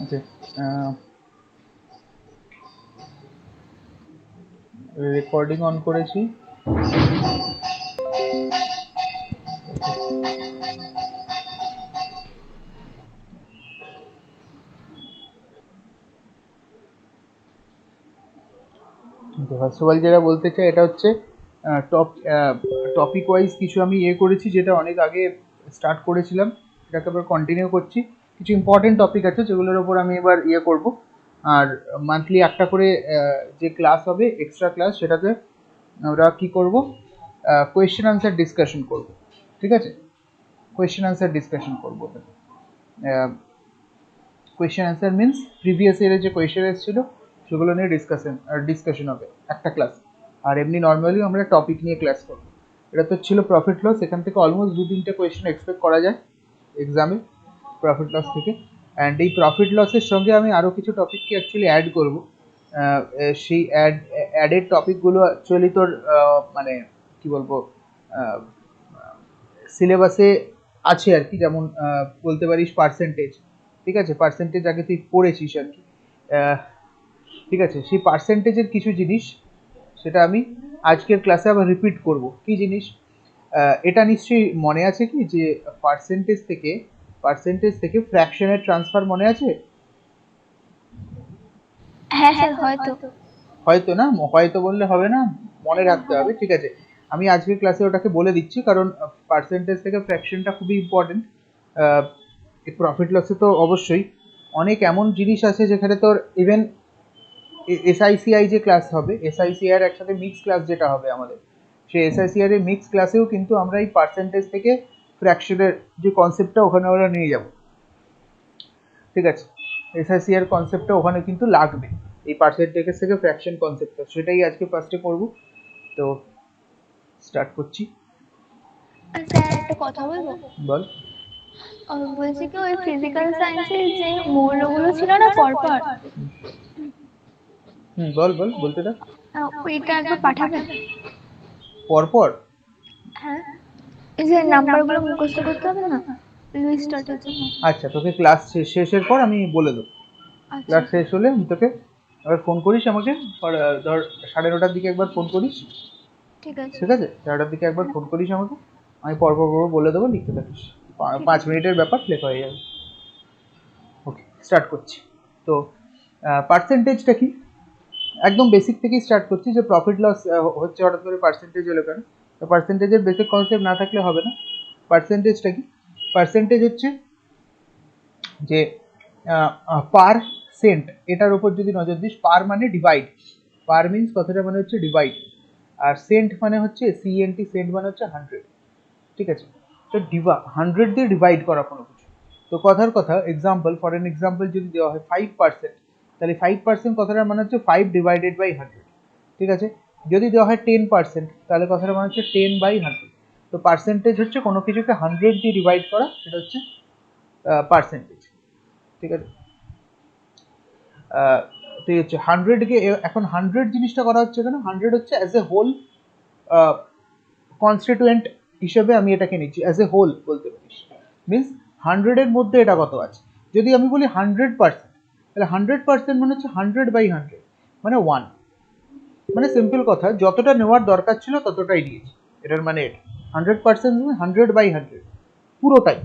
Okay, recording on করেছি। First of all যেটা বলতে চাই এটা হচ্ছে টপিক ওয়াইজ কিছু আমি করেছি, যেটা অনেক আগে স্টার্ট করেছিলাম, সেটাকে আবার কন্টিনিউ করছি। কিছু ইম্পর্টেন্ট টপিক আছে যেগুলোর ওপর আমি এবার করব। আর মান্থলি একটা করে যে ক্লাস হবে, এক্সট্রা ক্লাস, সেটাতে আমরা কি করব, কোয়েশ্চেন আনসার ডিসকাশন করব। ঠিক আছে, কোয়েশ্চেন আনসার ডিসকাশন করব। কোয়েশ্চেন আনসার মিনস প্রিভিয়াস ইয়ারে যে কোয়েশ্চেন এসেছিল সেগুলো নিয়ে ডিসকাশন হবে একটা ক্লাস। আর এমনি নর্মালি আমরা টপিক নিয়ে ক্লাস করবো। এটা তো ছিল প্রফিট লস, এখান থেকে অলমোস্ট 2-3টে কোয়েশ্চেন এক্সপেক্ট করা যায় এক্সামে প্রফিট লস থেকে। অ্যান্ড এই প্রফিট লসের সঙ্গে আমি আরও কিছু টপিককে অ্যাকচুয়ালি অ্যাড করবো। সেই অ্যাডেড টপিকগুলো অ্যাকচুয়ালি তোর মানে কি বলবো, সিলেবাসে আছে আর কি। যেমন বলতে পারিস পার্সেন্টেজ। ঠিক আছে, পার্সেন্টেজ আগে তুই পড়েছিস আর কি। ঠিক আছে, সেই পার্সেন্টেজের কিছু জিনিস সেটা আমি আজকের ক্লাসে আবার রিপিট করব। কি জিনিস? এটা নিশ্চয়ই মনে আছে কি যে পার্সেন্টেজ থেকে ফ্র্যাকশনের ট্রান্সফার মনে আছে? হ্যাঁ স্যার, হয়তো। হয়তো না, হয়তো বললে হবে না, মনে রাখতে হবে। ঠিক আছে, আমি আজকের ক্লাসে ওটাকে বলে দিচ্ছি, কারণ পার্সেন্টেজ থেকে ফ্র্যাকশনটা খুবই ইম্পর্টেন্ট। প্রফিট লসে তো অবশ্যই অনেক এমন জিনিস আছে যেখানে তোর ইভেন এসআইসিআই যে ক্লাস হবে, এসআইসিআই এর একসাথে মিক্স ক্লাস যেটা হবে আমাদের, সেই এসআইসিআই এর মিক্স ক্লাসেও কিন্তু আমরা এই পার্সেন্টেজ থেকে ফ্র্যাকশনের যে কনসেপ্টটা ওখানে আমরা নিয়ে যাব। ঠিক আছে, এসআইসিআই এর কনসেপ্টটা ওখানে কিন্তু লাগবে, এই পার্সেন্টেজ থেকে ফ্র্যাকশন কনসেপ্টটা, সেটাই আজকে ফার্স্টে করব। তো স্টার্ট করছি। স্যার, একটা কথা বলবো? বল। বলছি কি, ওই ফিজিক্যাল সায়েন্সের যে মৌলগুলো ছিল না পরপর, বল বল, বলতে থাক। ওইটা একবার পাঠাবেন? পরপর? হ্যাঁ, এই যে নাম্বারগুলো মুখস্থ করতে হবে না, লুই স্টার্টের জন্য। আচ্ছা, তোকে ক্লাস শেষের পর আমি বলে দেবো। আচ্ছা, ক্লাস শেষ হলে আমি তোকে আবার ফোন করিস আমাকে। ধর 9:30টার দিকে একবার ফোন করিস। ঠিক আছে। ঠিক আছে, 9টার দিকে একবার ফোন করিস আমাকে, আমি পরপর বলে দেবো, লিখতে থাকিস। ঠিক 5 মিনিটের ব্যাপার, লেখা হয়ে যাবে। ওকে, স্টার্ট করছি। তো পার্সেন্টেজটা কি, একদম বেসিক থেকেই স্টার্ট করছি। যে প্রফিট লস হচ্ছে হঠাৎ করে পার্সেন্টেজ এলো কেন? তো পার্সেন্টেজের বেসিক কনসেপ্ট না থাকলে হবে না। পার্সেন্টেজটা কি? পার্সেন্টেজ হচ্ছে যে পার সেন্ট, এটার উপর যদি নজর দিস, পার মানে ডিভাইড, পার মিনস কথাটা মানে হচ্ছে ডিভাইড, আর সেন্ট মানে হচ্ছে সিএনটি, সেন্ট মানে হচ্ছে 100। ঠিক আছে, তো 100 দিয়ে ডিভাইড করা কোনো কিছু। তো কথার কথা, এক্সাম্পল, ফর এন এক্সাম্পল যদি দেওয়া হয় 5%, তাহলে 5% কথাটার মানে হচ্ছে 5 ডিভাইডেড বাই 100। ঠিক আছে, যদি দেওয়া হয় 10%, তাহলে কথাটা মানে হচ্ছে 10/100। তো পার্সেন্টেজ হচ্ছে কোনো কিছুকে 100 দিয়ে ডিভাইড করা, সেটা হচ্ছে পার্সেন্টেজ। ঠিক আছে, তো এই হচ্ছে 100কে, এখন 100 জিনিসটা করা হচ্ছে কেন? 100 হচ্ছে অ্যাজ এ হোল কনস্টিটিউয়েন্ট হিসেবে আমি এটাকে নিচ্ছি, অ্যাজ এ হোল বলতে পারিস। মিনস 100-এর মধ্যে এটা কত আছে। যদি আমি বলি 100%, তাহলে 100% মানে হচ্ছে 100/100, মানে 1। মানে সিম্পল কথা, যতটা নেওয়ার দরকার ছিল ততটাই দিয়েছি, এটার মানে এটা 100% মানে 100/100, পুরোটাই।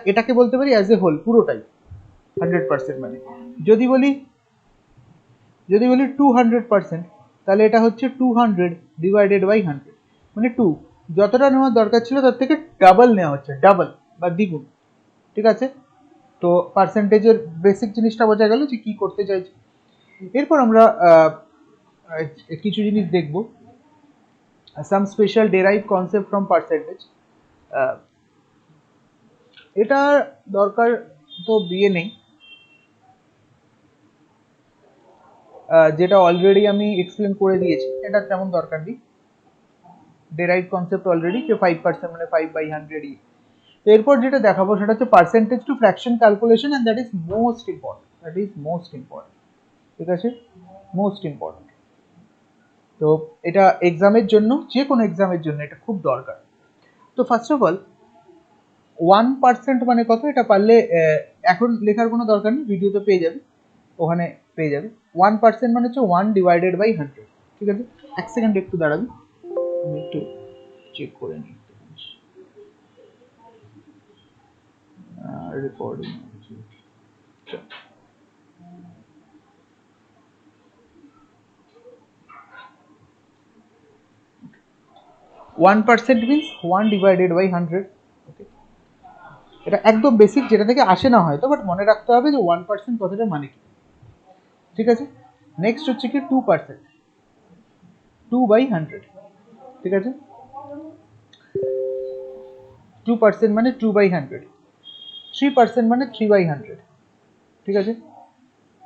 এটাকে বলতে পারি অ্যাজ এ হোল, পুরোটাই 100% মানে। যদি বলি 200%, তাহলে এটা হচ্ছে 200 ডিভাইডেড বাই 100, মানে 2। যতটা নেওয়ার দরকার ছিল তার থেকে ডাবল নেওয়া হচ্ছে, ডাবল বা দ্বিগুণ। ঠিক আছে, তো পার্সেন্টেজের বেসিক জিনিসটা বোঝা গেল যে কি করতে চাইছি। এরপর আমরা কিছু জিনিস দেখব, some special derive concept from percentage. এটা দরকার তো বিয়ে নেই, যেটা অলরেডি আমি এক্সপ্লেন করে দিয়েছি, এটা তেমন দরকার নেই। ডেরাইভ কনসেপ্ট অলরেডি, যে 5% মানে 5/100। তো এরপর যেটা দেখাবো সেটা হচ্ছে percentage to fraction calculation, and that is most important, ঠিক আছে, মোস্ট ইম্পর্টেন্ট। তো এটা এক্সামের জন্য, যে কোনো এক্সামের জন্য এটা খুব দরকার। তো ফার্স্ট অফ অল 1% মানে কত, এটা পারলে এখন লেখার কোনো দরকার নেই, ভিডিওতে পেয়ে যাবে, ওখানে পেয়ে যাবে। 1% মানে হচ্ছে 1/100। ঠিক আছে, এক সেকেন্ড একটু দাঁড়াবি, আমি একটু চেক করে নিই রেকর্ডিং। 1% মিনস 1/100। ওকে, এটা একদম বেসিক, যেটা থেকে আসে না হয়তো, বাট মনে রাখতে হবে যে 1% কথাটা মানে কি। ঠিক আছে, নেক্সট হচ্ছে কি 2%, 2/100। ঠিক আছে, 2% মানে 2/100, 3% মানে 3/100। ঠিক আছে,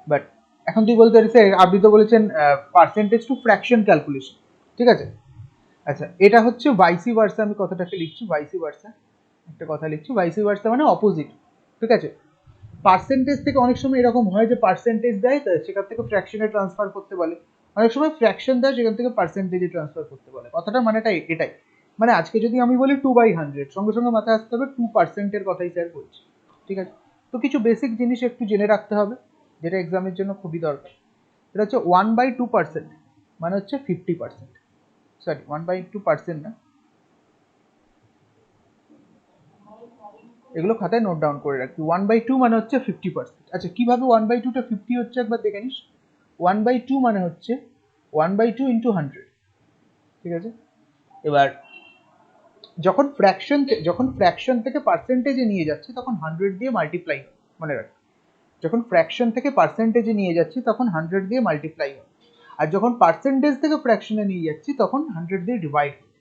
বাট এখন তুই বলতে পারিস আপনি তো বলেছেন পার্সেন্টেজ টু ফ্র্যাকশন ক্যালকুলেশন। ঠিক আছে, আচ্ছা এটা হচ্ছে ভাইসি ভার্সা, আমি কথাটাকে লিখছি ভাইসি ভার্সা, একটা কথা লিখছি ভাইসি ভার্সা মানে অপোজিট। ঠিক আছে, পার্সেন্টেজ থেকে অনেক সময় এরকম হয় যে পার্সেন্টেজ দেয় সেখান থেকে ফ্র্যাকশনে ট্রান্সফার করতে বলে, অনেক সময় ফ্র্যাকশন দেয় সেখান থেকে পার্সেন্টেজে ট্রান্সফার করতে বলে। কথাটা মানেটা এটাই, মানে আজকে যদি আমি বলি 2/100, সঙ্গে সঙ্গে মাথায় আসতে হবে 2%-এর কথাই স্যার বলছি। ঠিক আছে, তো কিছু বেসিক জিনিস একটু জেনে রাখতে হবে, যেটা এক্সামের জন্য খুবই দরকার। এটা হচ্ছে 1/2%, মানে হচ্ছে 50%, সরি 1/2% না, এগুলো খাতায় নোট ডাউন করে রাখি। 1/2 মানে হচ্ছে 50%। আচ্ছা কিভাবে 1/2টা 50 হচ্ছে একবার দেখে নিস। 1/2 মানে হচ্ছে 1/2 ইন্টু 100। ঠিক আছে, এবার যখন ফ্র্যাকশন থেকে পার্সেন্টেজে নিয়ে যাচ্ছি তখন 100 দিয়ে মাল্টিপ্লাই, মনে রাখ, যখন ফ্র্যাকশন থেকে পার্সেন্টেজে নিয়ে যাচ্ছি তখন 100 দিয়ে মাল্টিপ্লাই হয়, আর যখন পার্সেন্টেজ থেকে ফ্র্যাকশনে নিয়ে যাচ্ছি তখন 100 দিয়ে ডিভাইড হয়।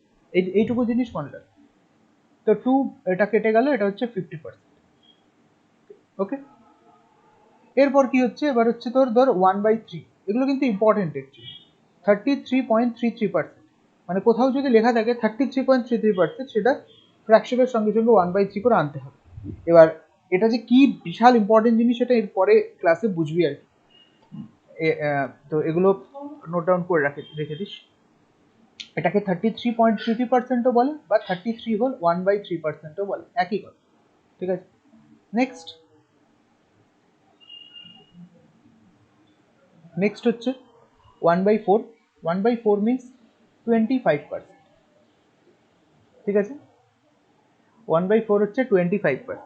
এইটুকু জিনিস মনে রাখ। তো 2 এটা কেটে গেল, এটা হচ্ছে 50%। ওকে, এরপর কি হচ্ছে, এবার হচ্ছে তোর ধর 1/3, এগুলো কিন্তু ইম্পর্টেন্ট অ্যাকচুয়ালি। 33.33%, মানে কোথাও যদি লেখা থাকে 33.33%, সেটা ফ্র্যাকশনের সঙ্গে সঙ্গে 1/3 করে আনতে হবে। এবার এটা যে কি বিশাল ইম্পর্টেন্ট জিনিস, সেটা এর পরে ক্লাসে বুঝবি আর কি। তো এগুলো নোট ডাউন করে রেখে দিস। এটাকে 33.33%ও বলে, বা 33 হোল 1/3%ও বলে, একই কথা। ঠিক আছে, নেক্সট হচ্ছে 1/4। 1/4 মিনস 25%। ঠিক আছে, 1/4 হচ্ছে 25%।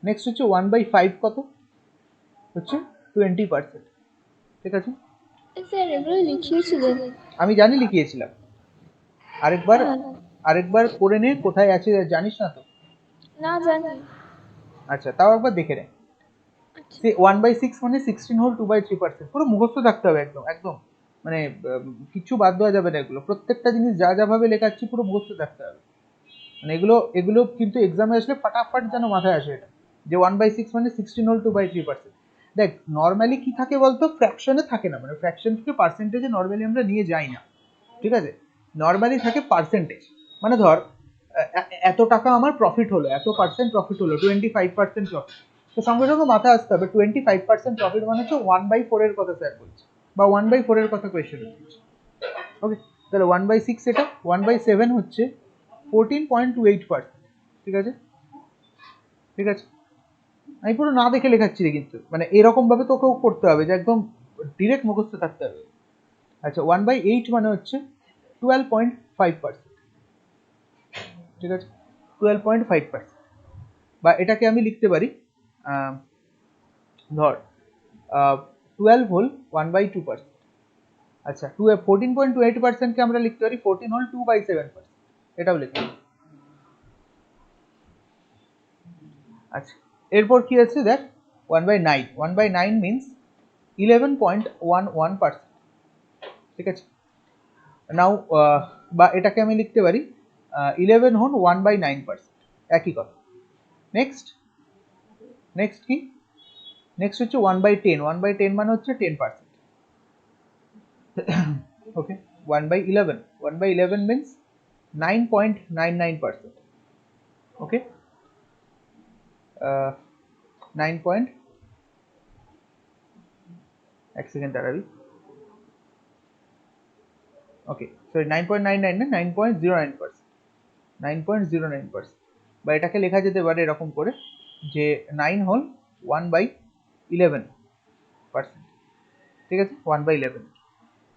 নেক্সট হচ্ছে 1/5 কত, হচ্ছে 20%। ঠিক আছে, স্যার এগুলো লিখিয়েছিলেন? আমি জানি লিখিয়েছিলাম, আরেকবার হ্যাঁ। আরেকবার করে নে, কোথায় আছে জানিস না তো? না জানি। আচ্ছা তাও একবার দেখে নে। আচ্ছা। 1/6 মানে 16 হোল 2/3%, পুরো মুখস্থ থাকতে হবে একদম একদম, মানে কিছু বাদ দেওয়া যাবে না, এগুলো প্রত্যেকটা জিনিস যা যা ভাবে লেখাচ্ছি পুরো মুখস্থ থাকতে হবে। মানে এগুলো কিন্তু এক্সামে আসলে ফাটাফাট যেন মাথায় আসে এটা, যে 1/6 মানে 16 হোল 2/3%। দেখ নর্মালি কি থাকে বলতো, ফ্র্যাকশনে থাকে না, মানে ফ্র্যাকশন থেকে পার্সেন্টেজে নর্মালি আমরা নিয়ে যাই না। ঠিক আছে, নর্মালি থাকে পার্সেন্টেজ, মানে ধর এত টাকা আমার প্রফিট হলো, এত পার্সেন্ট প্রফিট হলো, 25% প্রফিট, তো সঙ্গে সঙ্গে মাথায় আসতে হবে 25% প্রফিট মানে হচ্ছে 1/4 এর কথা স্যার বলছে, বা 1/4 এর কথা কোয়েশ্চেন হচ্ছে। ওকে, তাহলে 1/6 এটা, 1/7 হচ্ছে 14.28%। ঠিক আছে, ঠিক আছে, আমি পুরো না দেখে লেখাচ্ছি রে, কিন্তু মানে এরকম ভাবে তোকেও করতে হবে যে একদম ডিরেক্ট মুখস্থ থাকতে হবে। আচ্ছা 1/8 মানে হচ্ছে 12.5%। ঠিক আছে, 12.5%, বা এটাকে আমি লিখতে পারি ধর 12 হোল 1/2%। আচ্ছা 14.28%কে আমরা লিখতে পারি 14 হোল 2/7%, এটাও লিখতে পারি। আচ্ছা এরপর কি আছে দেখ, 1/9। 1/9 মিনস 11.11%। ঠিক আছে, নাও বা এটাকে আমি লিখতে পারি 11 হন 1/9%, একই কথা। নেক্সট কি, নেক্সট হচ্ছে 1/10। 1/10 মানে হচ্ছে 10%। ওকে, 1/11। 1/11 মিনস 9.99%। ওকে, 9 পয়েন্ট, এক সেকেন্ড দাঁড়াবি, ওকে সরি 9.99 না, 9.09%, 9.09%, বা এটাকে লেখা যেতে পারে এরকম করে যে 9 হোল 1/11%, ঠিক আছে, 1/11।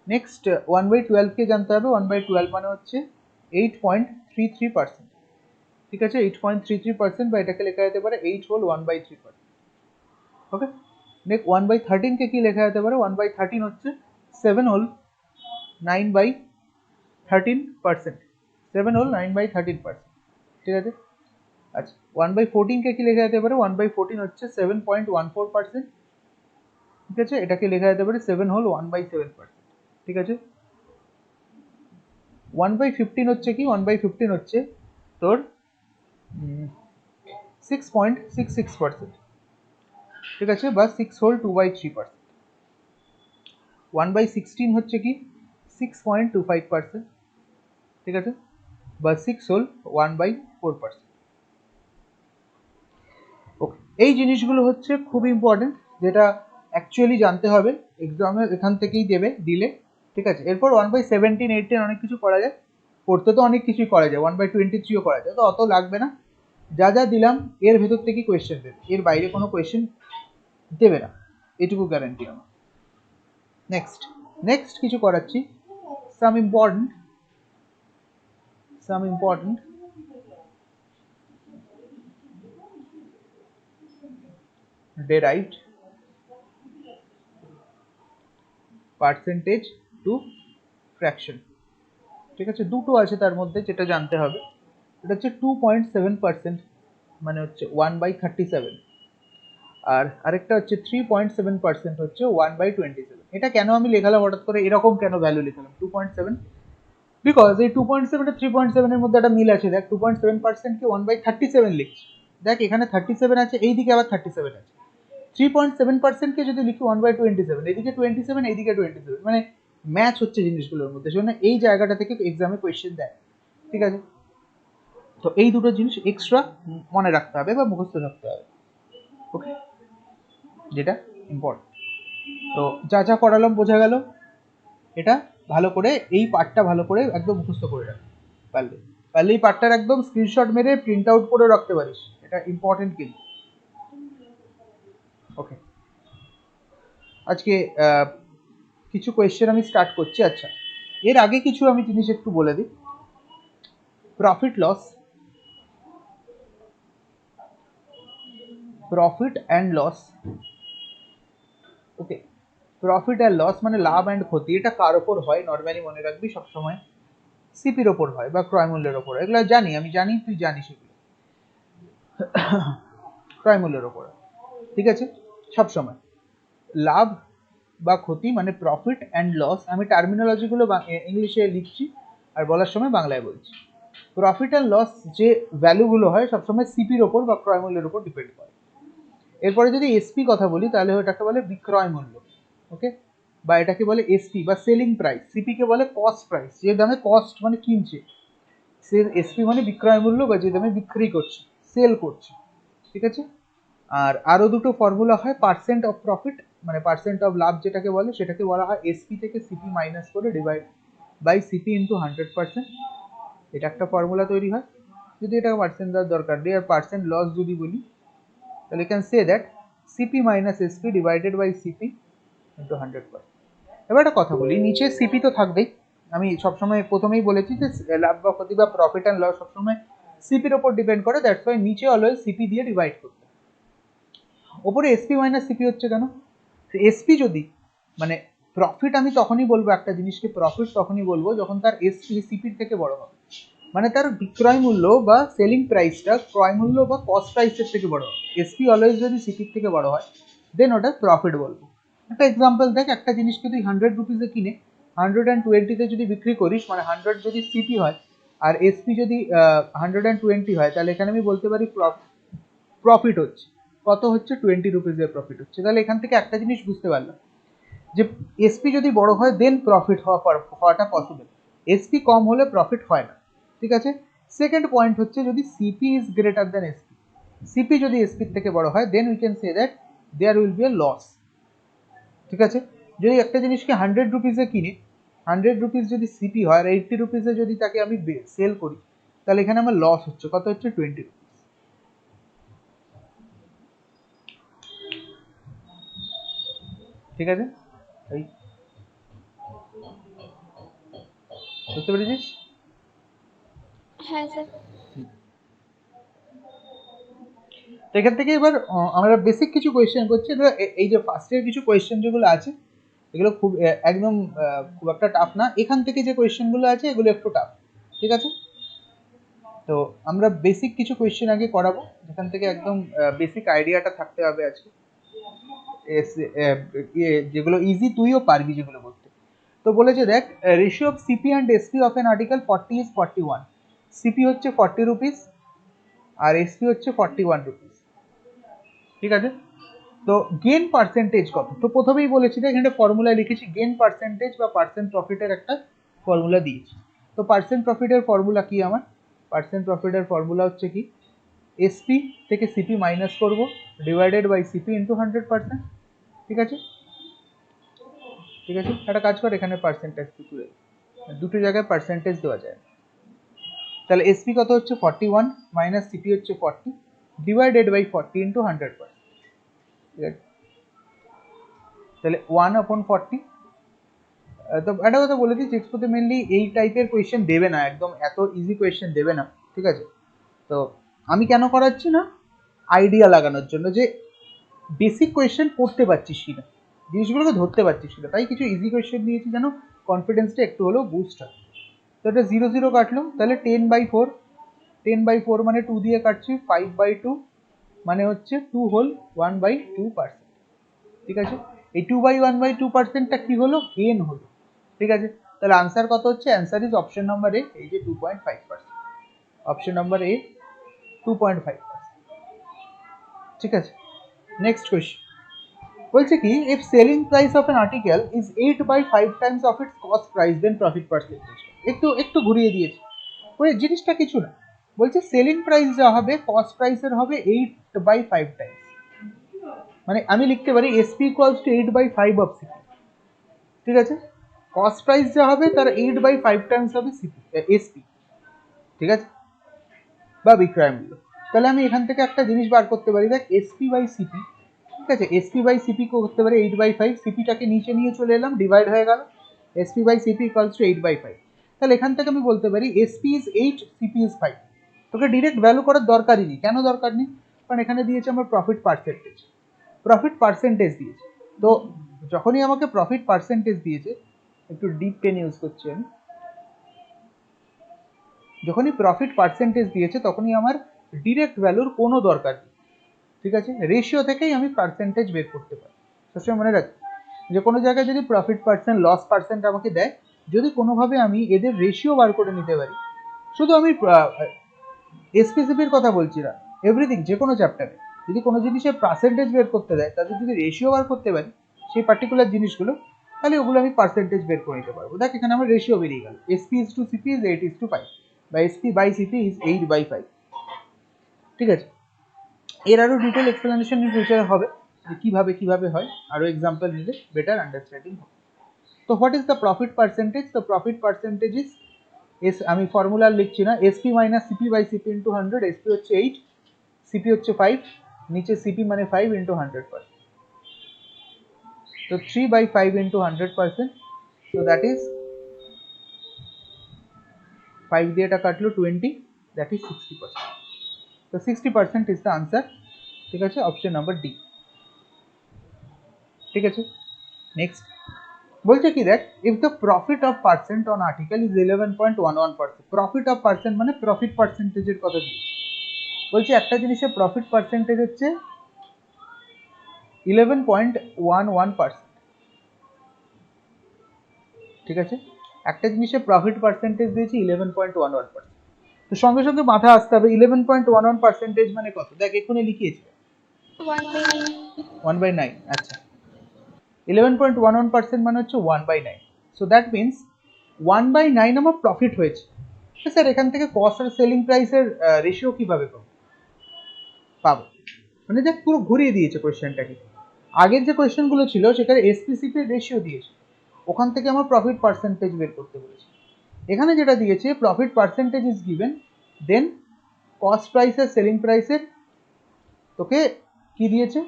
নেক্সট 1/12 কে জানতে হবে। 1/12 মানে হচ্ছে 8.33%, ঠিক আছে, 8.33%, বা এটাকে লেখা যেতে পারে 8 হোল 1/3%। ওকে, নেক্সট 1/13 কে কি লেখা যেতে পারে? 1/13 হচ্ছে 7 হোল 9/13%, 7 হোল 9/13%, ঠিক আছে। আচ্ছা, 1/14 কে কি লেখা যেতে পারে? 1/14 হচ্ছে 7.14%, ঠিক আছে, এটাকে লেখা যেতে পারে 7 হোল 1/7%, ঠিক আছে। 1/15 হচ্ছে কি? 1/15 হচ্ছে তোর 6.66%, ঠিক আছে, বা 6 হোল 2/3%। 1/16 হচ্ছে কি? 6.25%, ঠিক আছে, বা 6 হোল 1/4%। ওকে, এই জিনিসগুলো হচ্ছে খুব ইম্পর্টেন্ট, যেটা অ্যাকচুয়ালি জানতে হবে, এক্সামে এখান থেকেই দিলে, ঠিক আছে। এরপর 1/17, 18 অনেক কিছু করা যায়, করতে তো অনেক কিছুই করা যায়, 1/23ও করা যায়, তো অত লাগবে না। যা যা দিলাম এর ভেতর থেকেই কোয়েশ্চেন দেবে, এর বাইরে কোনো কোয়েশ্চেন দেবে না, এটুকু গ্যারান্টি আমার। নেক্সট কিছু করাচ্ছি, some important derived percentage to fraction, ঠিক আছে, দুটো আছে তার মধ্যে, যেটা জানতে হবে। এটা হচ্ছে 2.7%, মানে হচ্ছে 1/37, আর আরেকটা হচ্ছে 3.7%, হচ্ছে 1/27। এটা কেন আমি লেখালাম হঠাৎ করে, এরকম কেন ভ্যালু লিখলাম 2.7? বিকজ এই 2.7 আর 3.7 এর মধ্যে একটা মিল আছে। দেখ, 2.7% কে 1/37 লিখছি, দেখ এখানে 37 আছে, এইদিকে আবার 37 আছে। 3.7% কে যদি লিখি 1/27, এদিকে 27, এইদিকে 27, মানে ম্যাচ হচ্ছে জিনিসগুলোর মধ্যে, সেজন্য এই জায়গাটা থেকে এক্সামে কোয়েশ্চেন দেয়, ঠিক আছে। তো এই দুটো জিনিস এক্সট্রা মনে রাখতে হবে বা মুখস্থ রাখতে হবে, ওকে, যেটা ইম্পর্টেন্ট। তো যা যা করালাম বোঝা গেল। এটা ভালো করে, এই পার্টটা ভালো করে একদম মুখস্থ করে রাখ, পারলে এই পার্টটার একদম স্ক্রিনশট মেরে প্রিন্ট আউট করে রাখতে পারিস, এটা ইম্পর্টেন্ট কিন্তু। ওকে, আজকে কিছু কোয়েশ্চেন আমি স্টার্ট করছি। আচ্ছা, এর আগে কিছু আমি জিনিস একটু বলে দিই। Profit and loss, okay, profit and loss মানে লাভ অ্যান্ড ক্ষতি, এটা কার ওপর হয়? নর্মালি মনে রাখবি সবসময় সিপির ওপর হয় বা ক্রয় মূল্যের ওপর। এগুলো আমি জানি, তুই জানিস এগুলো, ক্রয় মূল্যের ওপর, ঠিক আছে। সবসময় লাভ বা ক্ষতি মানে প্রফিট অ্যান্ড লস, আমি টার্মিনোলজিগুলো ইংলিশে লিখছি আর বলার সময় বাংলায় বলছি। প্রফিট অ্যান্ড লস যে ভ্যালুগুলো হয় সবসময় সিপির ওপর বা ক্রয় মূল্যের ওপর ডিপেন্ড করে। এরপরে যদি এসপি কথা বলি, তাহলে ওটাকে বলে বিক্রয় মূল্য, ওকে, বা এটাকে বলে এসপি বা সেলিং প্রাইস। সিপি কে বলে কস্ট প্রাইস, যে দামে কস্ট মানে কিনছে, সে এসপি মানে বিক্রয় মূল্য বা যে দামে বিক্রি করছে, সেল করছে, ঠিক আছে। আর আরো দুটো ফর্মুলা হয়, পার্সেন্ট অফ প্রফিট মানে পার্সেন্ট অফ লাভ যেটাকে বলে, সেটাকে বলা হয় এসপি থেকে সিপি মাইনাস করে ডিভাইড বাই সিপি ইন্টু 100%, এটা একটা ফর্মুলা তৈরি হয়। যদি এটাকে পার্সেন্ট দেওয়ার দরকার নেই। আর পার্সেন্ট লস যদি বলি, তাহলে can say that CP minus SP divided by CP into 100%। এবার একটা কথা বলি, নিচে সিপি তো থাকবেই, আমি সবসময় প্রথমেই বলেছি যে লাভ বা ক্ষতি বা প্রফিট অ্যান্ড লস সবসময় সিপির ওপর ডিপেন্ড করে, দ্যাটস ওয়াই নিচে অলওয়েজ সিপি দিয়ে ডিভাইড করতে। ওপরে এসপি মাইনাস সিপি হচ্ছে কেন? এসপি যদি মানে প্রফিট, আমি তখনই বলবো একটা জিনিসকে প্রফিট তখনই বলবো যখন তার এসপি সিপির থেকে বড় হবে, মানে তার বিক্রয় মূল্য বা সেলিং প্রাইসটা ক্রয় মূল্য বা কস্ট প্রাইসের থেকে বড় হবে। এসপি অলওয়েজ যদি সিপির থেকে বড় হয়, দেন ওটা প্রফিট বলবো। একটা এক্সাম্পল দেখ, একটা জিনিসকে তুই 100 রুপিসে কিনে 120-তে যদি বিক্রি করিস, মানে 100 যদি সিপি হয় আর এসপি যদি 120 হয়, তাহলে এখানে আমি বলতে পারি প্রফিট হচ্ছে কত, হচ্ছে 20 রুপিসের প্রফিট হচ্ছে। তাহলে এখান থেকে একটা জিনিস বুঝতে পারলাম যে এসপি যদি বড় হয় দেন প্রফিট হওয়াটা পসিবল, এসপি কম হলে প্রফিট হয় না, ঠিক আছে। সেকেন্ড পয়েন্ট হচ্ছে যদি CP is greater than SP, CP যদি এসপির থেকে বড় হয়, then we can say that there will be a loss, ঠিক আছে। যদি একটা জিনিসকে 100 রুপিসে কিনে 100 রুপিস যদি সিপি হয় আর 80 রুপিসে যদি তাকে আমি সেল করি, তাহলে এখানে আমার লস হচ্ছে কত, হচ্ছে 20 রুপিস। ঠিক আছে, এই বুঝতে পেরেছিস? হ্যাঁ স্যার। তো এখান থেকে এবার আমরা বেসিক কিছু কোয়েশ্চেন করছি। এই যে ফার্স্টের কিছু কোয়েশ্চেন যেগুলো আছে এগুলো খুব একদম খুব একটা টাফ না। এখান থেকে যে কোয়েশ্চেনগুলো আছে এগুলো একটু টাফ, ঠিক আছে? তো আমরা বেসিক কিছু কোয়েশ্চেন আগে করাবো, যেখান থেকে একদম বেসিক আইডিয়াটা থাকতে হবে আজকে। যেগুলো ইজি তুইও পারবি যেগুলো করতে। তো বলেছে দেখ, ratio of CP and SP of an article 40 is 41। CP হচ্ছে 40 রুপিস আর এসপি হচ্ছে 41 রুপিস, ঠিক আছে? তো গেন পার্সেন্টেজ কত? তো প্রথমেই বলেছি যে এখানে ফর্মুলা লিখেছি, গেন পার্সেন্টেজ বা পার্সেন্ট প্রফিটের একটা ফর্মুলা দিয়েছি। তো পার্সেন্ট প্রফিটের ফর্মুলা কি আমার? পার্সেন্ট প্রফিটের ফর্মুলা হচ্ছে কি, এসপি থেকে সিপি মাইনাস করব ডিভাইডেড বাই সিপি ইন্টু 100%, ঠিক আছে? ঠিক আছে, একটা কাজ কর, এখানে পার্সেন্টেজ তুলে দুটো জায়গায় পার্সেন্টেজ দেওয়া যায়। তাহলে এসপি কত হচ্ছে 41 মাইনাস সিপি হচ্ছে 40 ডিভাইডেড বাই 40 ইন্টু 100%, ঠিক আছে? তাহলে 1/40। তো একটা কথা বলে দিই, চিটসপোতে মেনলি এই টাইপের কোয়েশ্চেন দেবে না, একদম এত ইজি কোয়েশ্চেন দেবে না, ঠিক আছে? তো আমি কেন করাচ্ছি না, আইডিয়া লাগানোর জন্য, যে বেসিক কোয়েশ্চেন পড়তে পারছিস কিনা, জিনিসগুলোকে ধরতে পারছিস কিনা, তাই কিছু ইজি কোয়েশ্চেন দিয়েছি যেন কনফিডেন্সটা একটু হলেও বুস্ট হয়। তো এটা 0 0 কাটলো, তাহলে 10/4, 10/4 মানে 2 দিয়ে কাটছি, 5/2 মানে হচ্ছে 2 হোল 1/2%, ঠিক আছে? এই 2/1/2%টা কি হলো, গেন হলো, ঠিক আছে? তাহলে আনসার কত হচ্ছে, answer is option number A, এই যে 2.5%, অপশন নাম্বার এ 2.5%, ঠিক আছে? নেক্সট কোয়েশ্চেন বলছে কি, if selling price of an article is 8/5 times of its cost price then profit percentage. একটু একটু ঘুরিয়ে দিয়েছে, ওই জিনিসটা কিছু না, বলছে সেলিং প্রাইস যা হবে কস্ট প্রাইসের হবে 8/5 টাইমস। মানে আমি লিখতে পারি SP equals to 8/5 of CP, ঠিক আছে? কস্ট প্রাইস যা হবে তার 8/5 টাইমস হবে সিপি, এসপি, ঠিক আছে, বা বিক্রয় মূল্য। তাহলে আমি এখান থেকে একটা জিনিস বার করতে পারি, দেখ এসপি বাই সিপি, ঠিক আছে? এসপি বাই সিপি করতে পারি 8/5, সিপিটাকে নিচে নিয়ে চলে এলাম, ডিভাইড হয়ে গেল, SP by CP equals to 8/5। তাহলে এখান থেকে আমি বলতে পারি এসপি ইজ 8, সিপি ইজ 5। তোকে ডিরেক্ট ভ্যালু করার দরকারই নেই। কেন দরকার নেই? কারণ এখানে দিয়েছে আমার প্রফিট পার্সেন্টেজ, প্রফিট পার্সেন্টেজ দিয়েছে। তো যখনই আমাকে প্রফিট পার্সেন্টেজ দিয়েছে, একটু ডিপ পেন ইউজ করছি আমি, যখনই প্রফিট পার্সেন্টেজ দিয়েছে তখনই আমার ডিরেক্ট ভ্যালুর কোনো দরকার নেই, ঠিক আছে? রেশিও থেকেই আমি পার্সেন্টেজ বের করতে পারি। সবসময় মনে রাখি যে কোনো জায়গায় যদি প্রফিট পার্সেন্ট লস পার্সেন্ট আমাকে দেয়, যদি কোনোভাবে আমি এদের রেশিও বার করে নিতে পারি, শুধু আমি এসপিসিপির কথা বলছি না, এভরিথিং, যে কোনো চ্যাপ্টারে যদি কোনো জিনিসের পার্সেন্টেজ বের করতে দেয়, তাদের যদি রেশিও বার করতে পারি সেই পার্টিকুলার জিনিসগুলো, তাহলে ওগুলো আমি পার্সেন্টেজ বের করে নিতে পারবো। দেখ এখানে আমার রেশিও বেরিয়ে গেল, SP is to CP is 8:5 বা এসপি বাই সিপি ইজ 8/5, ঠিক আছে? এর আরও ডিটেল এক্সপ্লেনেশন ইন ফিউচারে হবে যে কীভাবে কীভাবে হয়, আরও এক্সাম্পল নিলে বেটার আন্ডারস্ট্যান্ডিং হবে। তো what is the profit percentage? তো প্রফিট পার্সেন্টেজ ইজ, আমি ফর্মুলা লিখছি না, SP minus CP by CP into 100। SP হচ্ছে 8, সিপি হচ্ছে 5, নিচে সিপি মানে 5 ইন্টু 100%, তো 3/5 ইন্টু 100%, so that is 5 দিয়ে এটা কাটলো 20, that is 60%, তো 60% is the answer, ঠিক আছে? অপশন নাম্বার ডি, ঠিক আছে? নেক্সট বলছে কি, দেখ if the profit of percent on article is 11.11%, profit of percent মানে প্রফিট পার্সেন্টেজের কথা দিয়েছে। বলছে একটা জিনিসের প্রফিট পার্সেন্টেজ হচ্ছে 11.11%, ঠিক আছে? একটা জিনিসের প্রফিট পার্সেন্টেজ দিয়েছি 11.11%। তো সঙ্গে সঙ্গে মাথা আসতে হবে 11.11% মানে কত? দেখ এক্ষুনি লিখিয়েছি 1/9। 1/9, আচ্ছা 11.11% মানে হচ্ছে 1/9, সো দ্যাট মিনস 1/9 আমার প্রফিট হয়েছে। স্যার এখান থেকে কস্ট আর সেলিং প্রাইসের রেশিও কিভাবে পাবো? মানে দেখ পুরো ঘুরিয়ে দিয়েছে কোয়েশ্চেনটাকে। আগের যে কোয়েশ্চেনগুলো ছিল সেখানে এসপিসিপি রেশিও দিয়েছে, ওখান থেকে আমার প্রফিট পার্সেন্টেজ বের করতে বলেছে। এখানে যেটা দিয়েছে profit percentage is given, then cost প্রাইসের সেলিং প্রাইসের তোকে কি দিয়েছে,